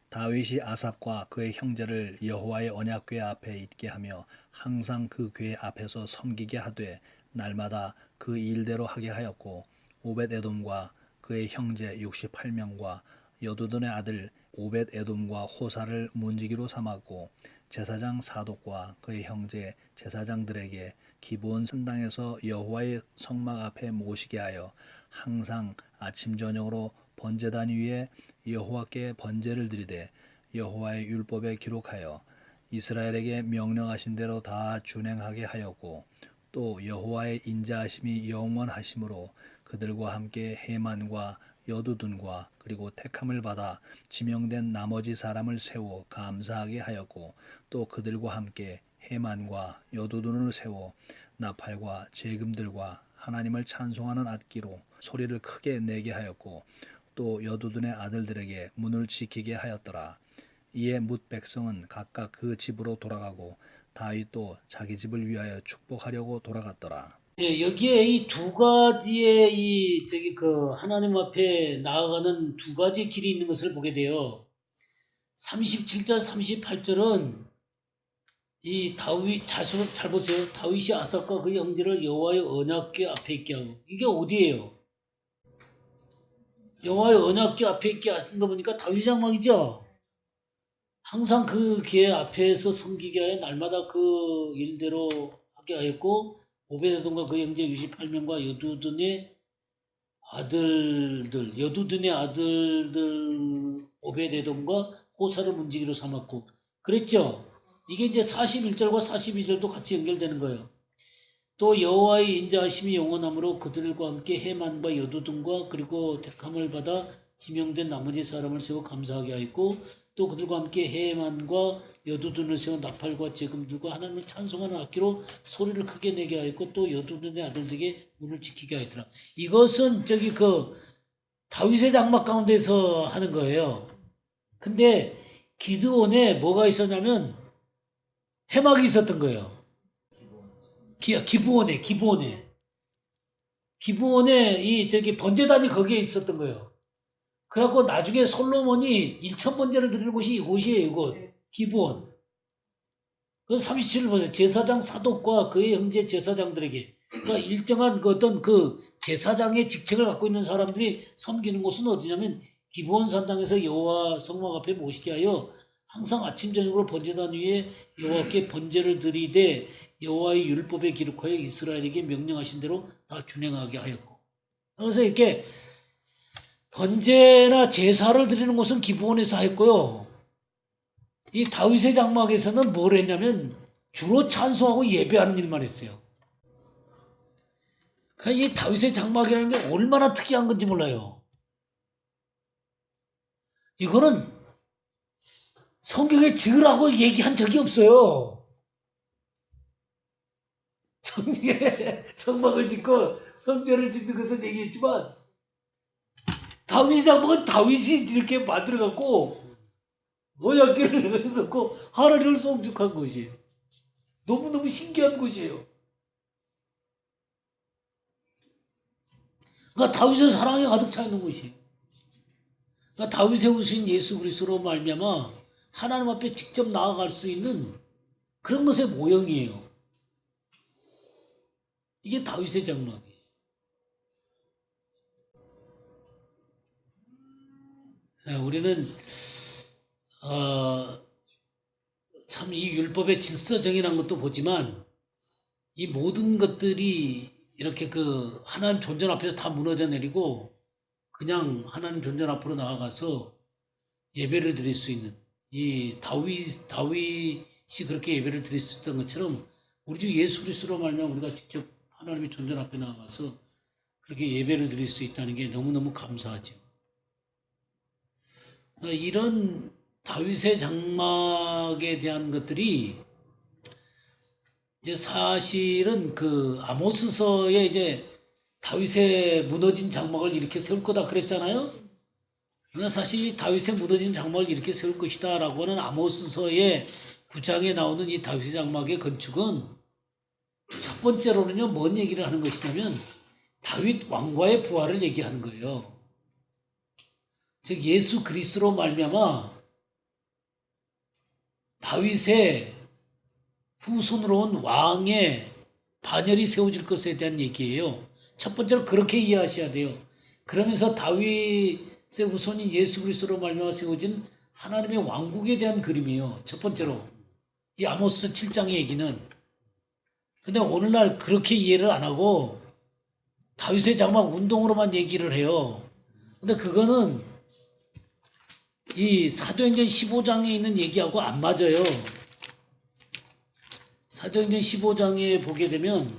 G: 다윗이 아삽과 그의 형제를 여호와의 언약궤 앞에 있게 하며 항상 그 궤 앞에서 섬기게 하되 날마다 그 일대로 하게 하였고 오벳에돔과 그의 형제 68명과 여두둔의 아들 오벳에돔과 호사를 문지기로 삼았고 제사장 사독과 그의 형제 제사장들에게 기브온 산당에서 여호와의 성막 앞에 모시게 하여 항상 아침 저녁으로 번제단 위에 여호와께 번제를 드리되 여호와의 율법에 기록하여 이스라엘에게 명령하신 대로 다 준행하게 하였고 또 여호와의 인자하심이 영원하심으로 그들과 함께 헤만과 여두둔과 그리고 택함을 받아 지명된 나머지 사람을 세워 감사하게 하였고 또 그들과 함께 헤만과 여두둔을 세워 나팔과 제금들과 하나님을 찬송하는 악기로 소리를 크게 내게 하였고 또 여두둔의 아들들에게 문을 지키게 하였더라. 이에 뭇 백성은 각각 그 집으로 돌아가고 다윗도 자기 집을 위하여 축복하려고 돌아갔더라.
A: 예, 여기에 이 두 가지의 하나님 앞에 나아가는 두 가지 길이 있는 것을 보게 돼요. 37절, 38절은 이 다윗, 잘 보세요. 다윗이 아삽과 그 형제를 여호와의 언약궤 앞에 있게 하고. 이게 어디예요? 여호와의 언약궤 앞에 있게 하신 거 보니까 다윗 장막이죠. 항상 그 궤 앞에서 섬기게 하여 날마다 그 일대로 하게 하였고 오벳에돔과 그 형제 68명과 여두둔의 아들들 오벳에돔과 호사를 문지기로 삼았고 그랬죠. 이게 이제 41절과 42절도 같이 연결되는 거예요. 또 여호와의 인자하심이 영원함으로 그들과 함께 헤만과 여두둔과 그리고 택함을 받아 지명된 나머지 사람을 세워 감사하게 하였고 또 그들과 함께 헤만과 여두둔을 세워 나팔과 제금들과 하나님을 찬송하는 악기로 소리를 크게 내게 하였고 또 여두둔의 아들들에게 문을 지키게 하였더라. 이것은 다윗의 장막 가운데서 하는 거예요. 근데 기드온에 뭐가 있었냐면 해막이 있었던 거예요. 기브온에 이 번제단이 거기에 있었던 거예요. 그래갖고 나중에 솔로몬이 1000번제를 드리는 곳이 이곳이에요. 이곳 기브온. 그 37을 보세요. 제사장 사독과 그의 형제 제사장들에게 그러니까 일정한 어떤 그 제사장의 직책을 갖고 있는 사람들이 섬기는 곳은 어디냐면 기브온 산당에서 여호와 성막 앞에 모시게 하여 항상 아침 저녁으로 번제단 위에 여호와께 번제를 드리되 여호와의 율법에 기록하여 이스라엘에게 명령하신 대로 다 준행하게 하였고. 그래서 이렇게 번제나 제사를 드리는 곳은 기브온에서 했고요. 이 다윗의 장막에서는 뭘 했냐면 주로 찬송하고 예배하는 일만 했어요. 그러니까 이 다윗의 장막이라는 게 얼마나 특이한 건지 몰라요. 이거는 성경에 지으라고 얘기한 적이 없어요. 성막을 짓고 성전을 짓는 것은 얘기했지만 다윗의 장막은 다윗이 이렇게 만들어갖고 언약궤를 넣고 하나님을 송축한 곳이에요. 너무너무 신기한 곳이에요. 그러니까 다윗의 사랑이 가득 차 있는 곳이에요. 그러니까 다윗의 후손 예수 그리스도로 말미암아 하나님 앞에 직접 나아갈 수 있는 그런 것의 모형이에요. 이게 다윗의 장막이에요. 우리는 참 이 율법의 질서정의라는 것도 보지만 이 모든 것들이 이렇게 그 하나님 존전 앞에서 다 무너져 내리고 그냥 하나님 존전 앞으로 나아가서 예배를 드릴 수 있는 이 다윗이 그렇게 예배를 드릴 수 있던 것처럼 우리 주 예수 그리스도로 말미암아 우리가 직접 하나님의 존전 앞에 나아가서 그렇게 예배를 드릴 수 있다는 게 너무너무 감사하죠. 이런 다윗의 장막에 대한 것들이 이제 사실은 그 아모스서에 이제 다윗의 무너진 장막을 이렇게 세울 거다 그랬잖아요. 그러나 사실 이 다윗의 무너진 장막을 이렇게 세울 것이다라고 하는 아모스서의 9장에 나오는 이 다윗의 장막의 건축은 첫 번째로는요, 뭔 얘기를 하는 것이냐면 다윗 왕과의 부활을 얘기하는 거예요. 즉 예수 그리스도로 말미암아 다윗의 후손으로 온 왕의 반열이 세워질 것에 대한 얘기예요. 첫 번째로 그렇게 이해하셔야 돼요. 그러면서 다윗의 후손인 예수 그리스도로 말미암아 세워진 하나님의 왕국에 대한 그림이에요. 첫 번째로 이 아모스 7장의 얘기는. 근데 오늘날 그렇게 이해를 안 하고 다윗의 장막 운동으로만 얘기를 해요. 근데 그거는 이 사도행전 15장에 있는 얘기하고 안 맞아요. 사도행전 15장에 보게 되면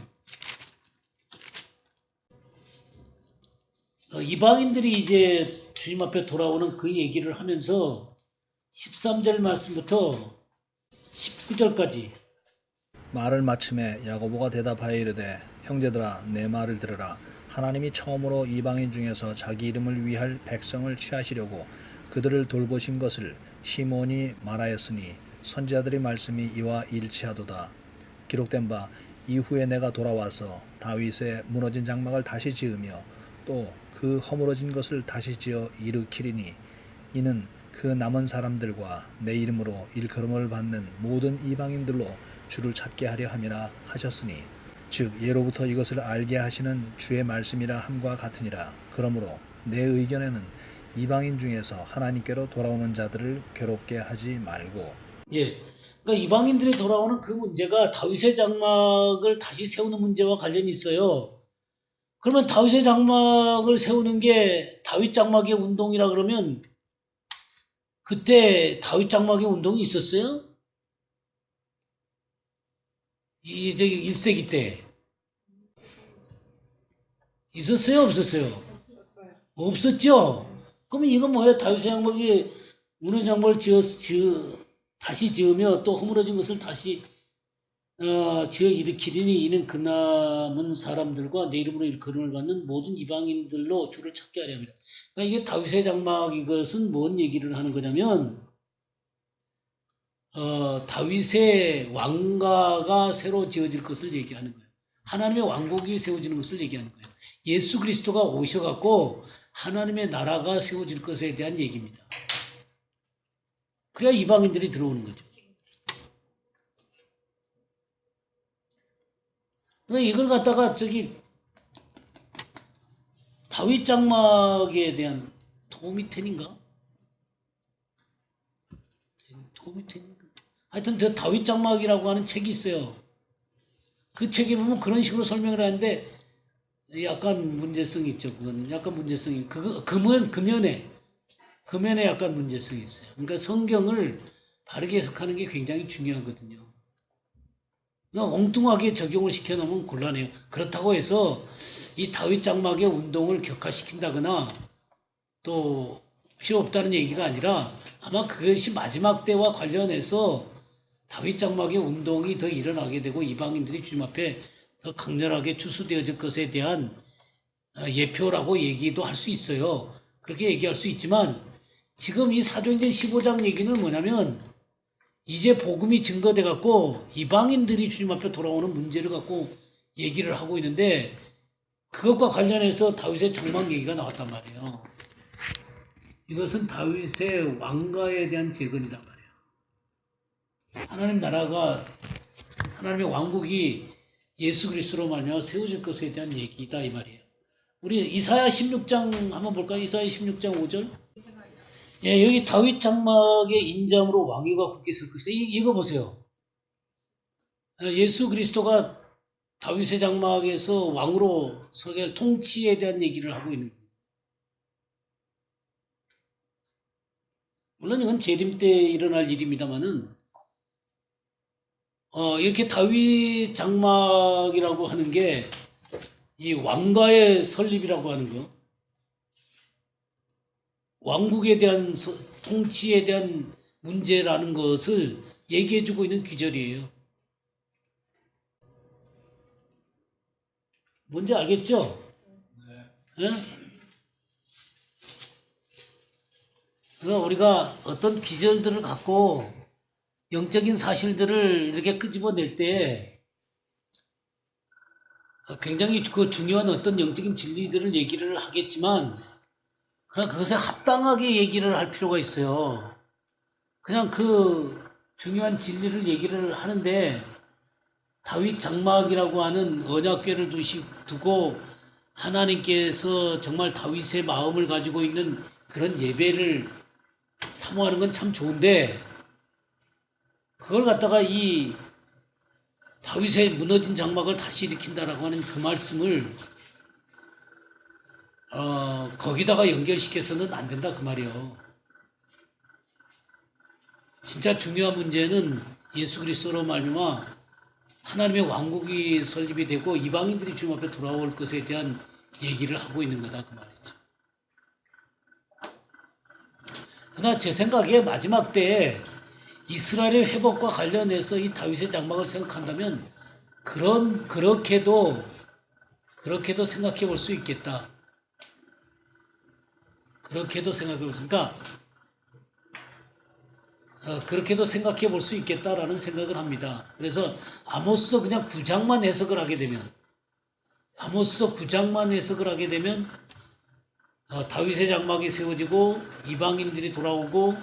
A: 이방인들이 이제 주님 앞에 돌아오는 그 얘기를 하면서 13절 말씀부터 19절까지
G: 말을 마침에 야고보가 대답하여 이르되 형제들아 내 말을 들으라. 하나님이 처음으로 이방인 중에서 자기 이름을 위할 백성을 취하시려고 그들을 돌보신 것을 시몬이 말하였으니 선지자들의 말씀이 이와 일치하도다. 기록된 바 이후에 내가 돌아와서 다윗의 무너진 장막을 다시 지으며 또 그 허물어진 것을 다시 지어 일으키리니 이는 그 남은 사람들과 내 이름으로 일컬음을 받는 모든 이방인들로 주를 찾게 하려 함이라 하셨으니 즉 예로부터 이것을 알게 하시는 주의 말씀이라 함과 같으니라. 그러므로 내 의견에는 이방인 중에서 하나님께로 돌아오는 자들을 괴롭게 하지 말고.
A: 예. 그러니까 이방인들이 돌아오는 그 문제가 다윗의 장막을 다시 세우는 문제와 관련이 있어요. 그러면 다윗의 장막을 세우는 게 다윗 장막의 운동이라 그러면 그때 다윗 장막의 운동이 있었어요? 저기 1세기 때 있었어요? 없었어요? 없었죠? 그러면 이건 뭐예요? 다윗의 장막이 무너진 장막을 다시 지으며 또 허물어진 것을 다시 지어 일으키리니 이는 그 남은 사람들과 내 이름으로 일컬음을 받는 모든 이방인들로 주를 찾게 하려 합니다. 그러니까 이게 다윗의 장막 이것은 뭔 얘기를 하는 거냐면 다윗의 왕가가 새로 지어질 것을 얘기하는 거예요. 하나님의 왕국이 세워지는 것을 얘기하는 거예요. 예수 그리스도가 오셔갖고 하나님의 나라가 세워질 것에 대한 얘기입니다. 그래야 이방인들이 들어오는 거죠. 그러니까 이걸 갖다가 다윗 장막에 대한 도미텐인가? 하여튼 저 다윗 장막이라고 하는 책이 있어요. 그 책에 보면 그런 식으로 설명을 하는데 약간 문제성이 있죠. 그건 약간 문제성이 금연에 약간 문제성이 있어요. 그러니까 성경을 바르게 해석하는 게 굉장히 중요하거든요. 엉뚱하게 적용을 시켜놓으면 곤란해요. 그렇다고 해서 이 다윗 장막의 운동을 격화시킨다거나 또 필요 없다는 얘기가 아니라 아마 그것이 마지막 때와 관련해서 다윗 장막의 운동이 더 일어나게 되고 이방인들이 주님 앞에 더 강렬하게 추수되어질 것에 대한 예표라고 얘기도 할 수 있어요. 그렇게 얘기할 수 있지만 지금 이 사도행전 15장 얘기는 뭐냐면 이제 복음이 증거돼 갖고 이방인들이 주님 앞에 돌아오는 문제를 갖고 얘기를 하고 있는데 그것과 관련해서 다윗의 장막 얘기가 나왔단 말이에요. 이것은 다윗의 왕가에 대한 재건이단 말이에요. 하나님의 왕국이 예수 그리스도로 말미암아 세워질 것에 대한 얘기다 이 말이에요. 우리 이사야 16장 한번 볼까요? 이사야 16장 5절. 예, 여기 다윗 장막의 인장으로 왕위가 굳게 설 것이다. 이거 보세요. 예수 그리스도가 다윗의 장막에서 왕으로 서게 할 통치에 대한 얘기를 하고 있는 거예요. 물론 이건 재림 때 일어날 일입니다만은 이렇게 다윗 장막이라고 하는 게 이 왕가의 설립이라고 하는 거. 왕국에 대한 통치에 대한 문제라는 것을 얘기해주고 있는 귀절이에요. 뭔지 알겠죠? 예? 그래서 우리가 어떤 귀절들을 갖고 영적인 사실들을 이렇게 끄집어낼 때 굉장히 그 중요한 어떤 영적인 진리들을 얘기를 하겠지만 그러나 그것에 합당하게 얘기를 할 필요가 있어요. 그냥 그 중요한 진리를 얘기를 하는데 다윗 장막이라고 하는 언약궤를 두고 하나님께서 정말 다윗의 마음을 가지고 있는 그런 예배를 사모하는 건 참 좋은데 그걸 갖다가 이 다윗의 무너진 장막을 다시 일으킨다라고 하는 그 말씀을 거기다가 연결시켜서는 안 된다 그 말이에요. 진짜 중요한 문제는 예수 그리스도로 말미암아 하나님의 왕국이 설립이 되고 이방인들이 주님 앞에 돌아올 것에 대한 얘기를 하고 있는 거다 그 말이죠. 그러나 제 생각에 마지막 때에 이스라엘의 회복과 관련해서 이 다윗의 장막을 생각한다면 그렇게도 생각해 볼 수 있겠다. 그렇게도 생각해 볼 수 있으니까 그렇게도 생각해 볼 수 있겠다라는 생각을 합니다. 그래서 아모스 그냥 9장만 해석을 하게 되면 다윗의 장막이 세워지고 이방인들이 돌아오고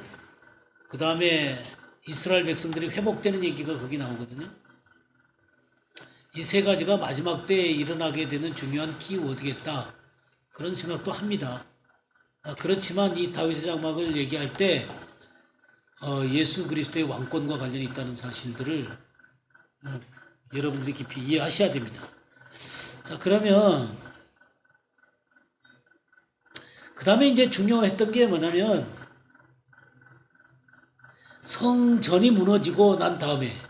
A: 그 다음에 이스라엘 백성들이 회복되는 얘기가 거기 나오거든요. 이 세 가지가 마지막 때에 일어나게 되는 중요한 키워드겠다. 그런 생각도 합니다. 그렇지만 이 다윗의 장막을 얘기할 때 예수 그리스도의 왕권과 관련이 있다는 사실들을 여러분들이 깊이 이해하셔야 됩니다. 자, 그러면 그 다음에 이제 중요했던 게 뭐냐면 성전이 무너지고 난 다음에는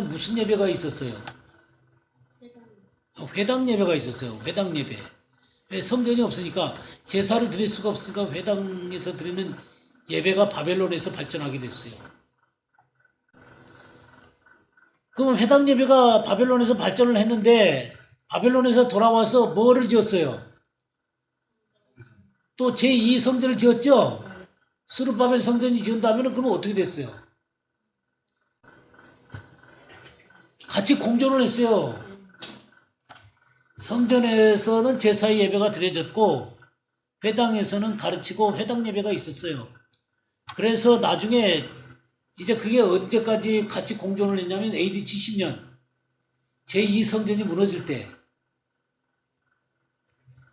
A: 무슨 예배가 있었어요? 회당 예배가 있었어요. 회당 예배. 왜? 성전이 없으니까 제사를 드릴 수가 없으니까 회당에서 드리는 예배가 바벨론에서 발전하게 됐어요. 그럼 회당 예배가 바벨론에서 발전을 했는데 바벨론에서 돌아와서 뭐를 지었어요? 또 제2 성전을 지었죠? 스룹바벨 성전이 지은다면 그러면 어떻게 됐어요? 같이 공존을 했어요. 성전에서는 제사의 예배가 드려졌고 회당에서는 가르치고 회당 예배가 있었어요. 그래서 나중에 이제 그게 언제까지 같이 공존을 했냐면 AD 70년 제2 성전이 무너질 때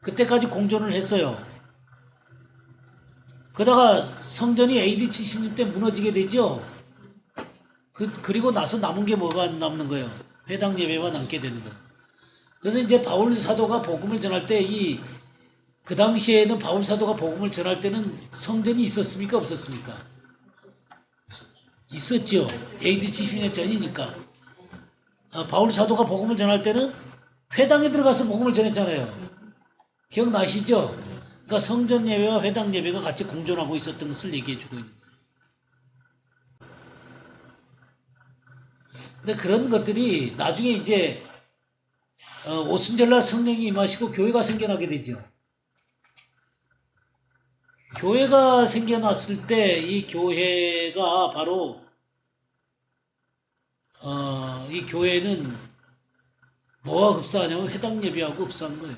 A: 그때까지 공존을 했어요. 그러다가 성전이 AD 70년 때 무너지게 되죠. 그리고 나서 남은 게 뭐가 남는 거예요? 회당 예배만 남게 되는 거예요. 그래서 이제 바울 사도가 복음을 전할 때 그 당시에는 바울 사도가 복음을 전할 때는 성전이 있었습니까? 없었습니까? 있었죠. AD 70년 전이니까. 바울 사도가 복음을 전할 때는 회당에 들어가서 복음을 전했잖아요. 기억나시죠? 그러니까 성전 예배와 회당 예배가 같이 공존하고 있었던 것을 얘기해 주고 있는 거예요. 근데 그런 것들이 나중에 이제 오순절날 성령이 임하시고 교회가 생겨나게 되죠. 교회가 생겨났을 때 이 교회가 바로 이 교회는 뭐와 흡사하냐면 회당 예배하고 흡사한 거예요.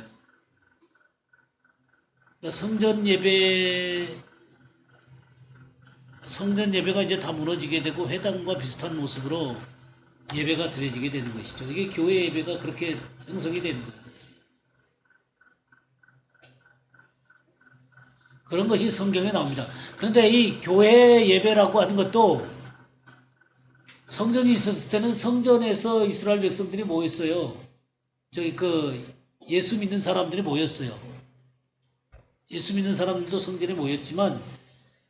A: 그러니까 성전 예배가 이제 다 무너지게 되고 회당과 비슷한 모습으로 예배가 드려지게 되는 것이죠. 이게 교회 예배가 그렇게 형성이 되는 거예요. 그런 것이 성경에 나옵니다. 그런데 이 교회 예배라고 하는 것도 성전이 있었을 때는 성전에서 이스라엘 백성들이 모였어요. 예수 믿는 사람들이 모였어요. 예수 믿는 사람들도 성전에 모였지만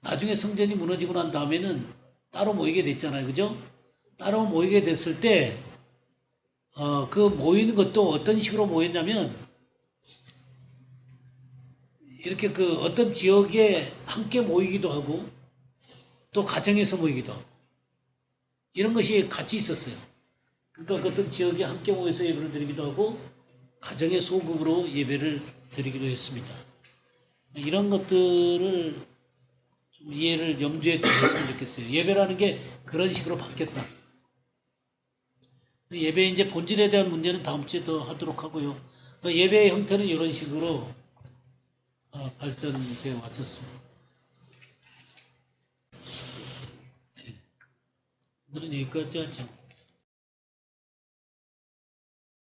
A: 나중에 성전이 무너지고 난 다음에는 따로 모이게 됐잖아요. 그죠? 따로 모이게 됐을 때 그 모이는 것도 어떤 식으로 모였냐면 이렇게 그 어떤 지역에 함께 모이기도 하고 또 가정에서 모이기도 하고 이런 것이 같이 있었어요. 그러니까 어떤 지역에 함께 모여서 예배를 드리기도 하고 가정의 소극으로 예배를 드리기도 했습니다. 이런 것들을 좀 이해를 염두에 두셨으면 좋겠어요. 예배라는 게 그런 식으로 바뀌었다. 예배의 이제 본질에 대한 문제는 다음 주에 더 하도록 하고요. 그러니까 예배의 형태는 이런 식으로 발전되어 왔었습니다. 오늘은 여기까지 하죠.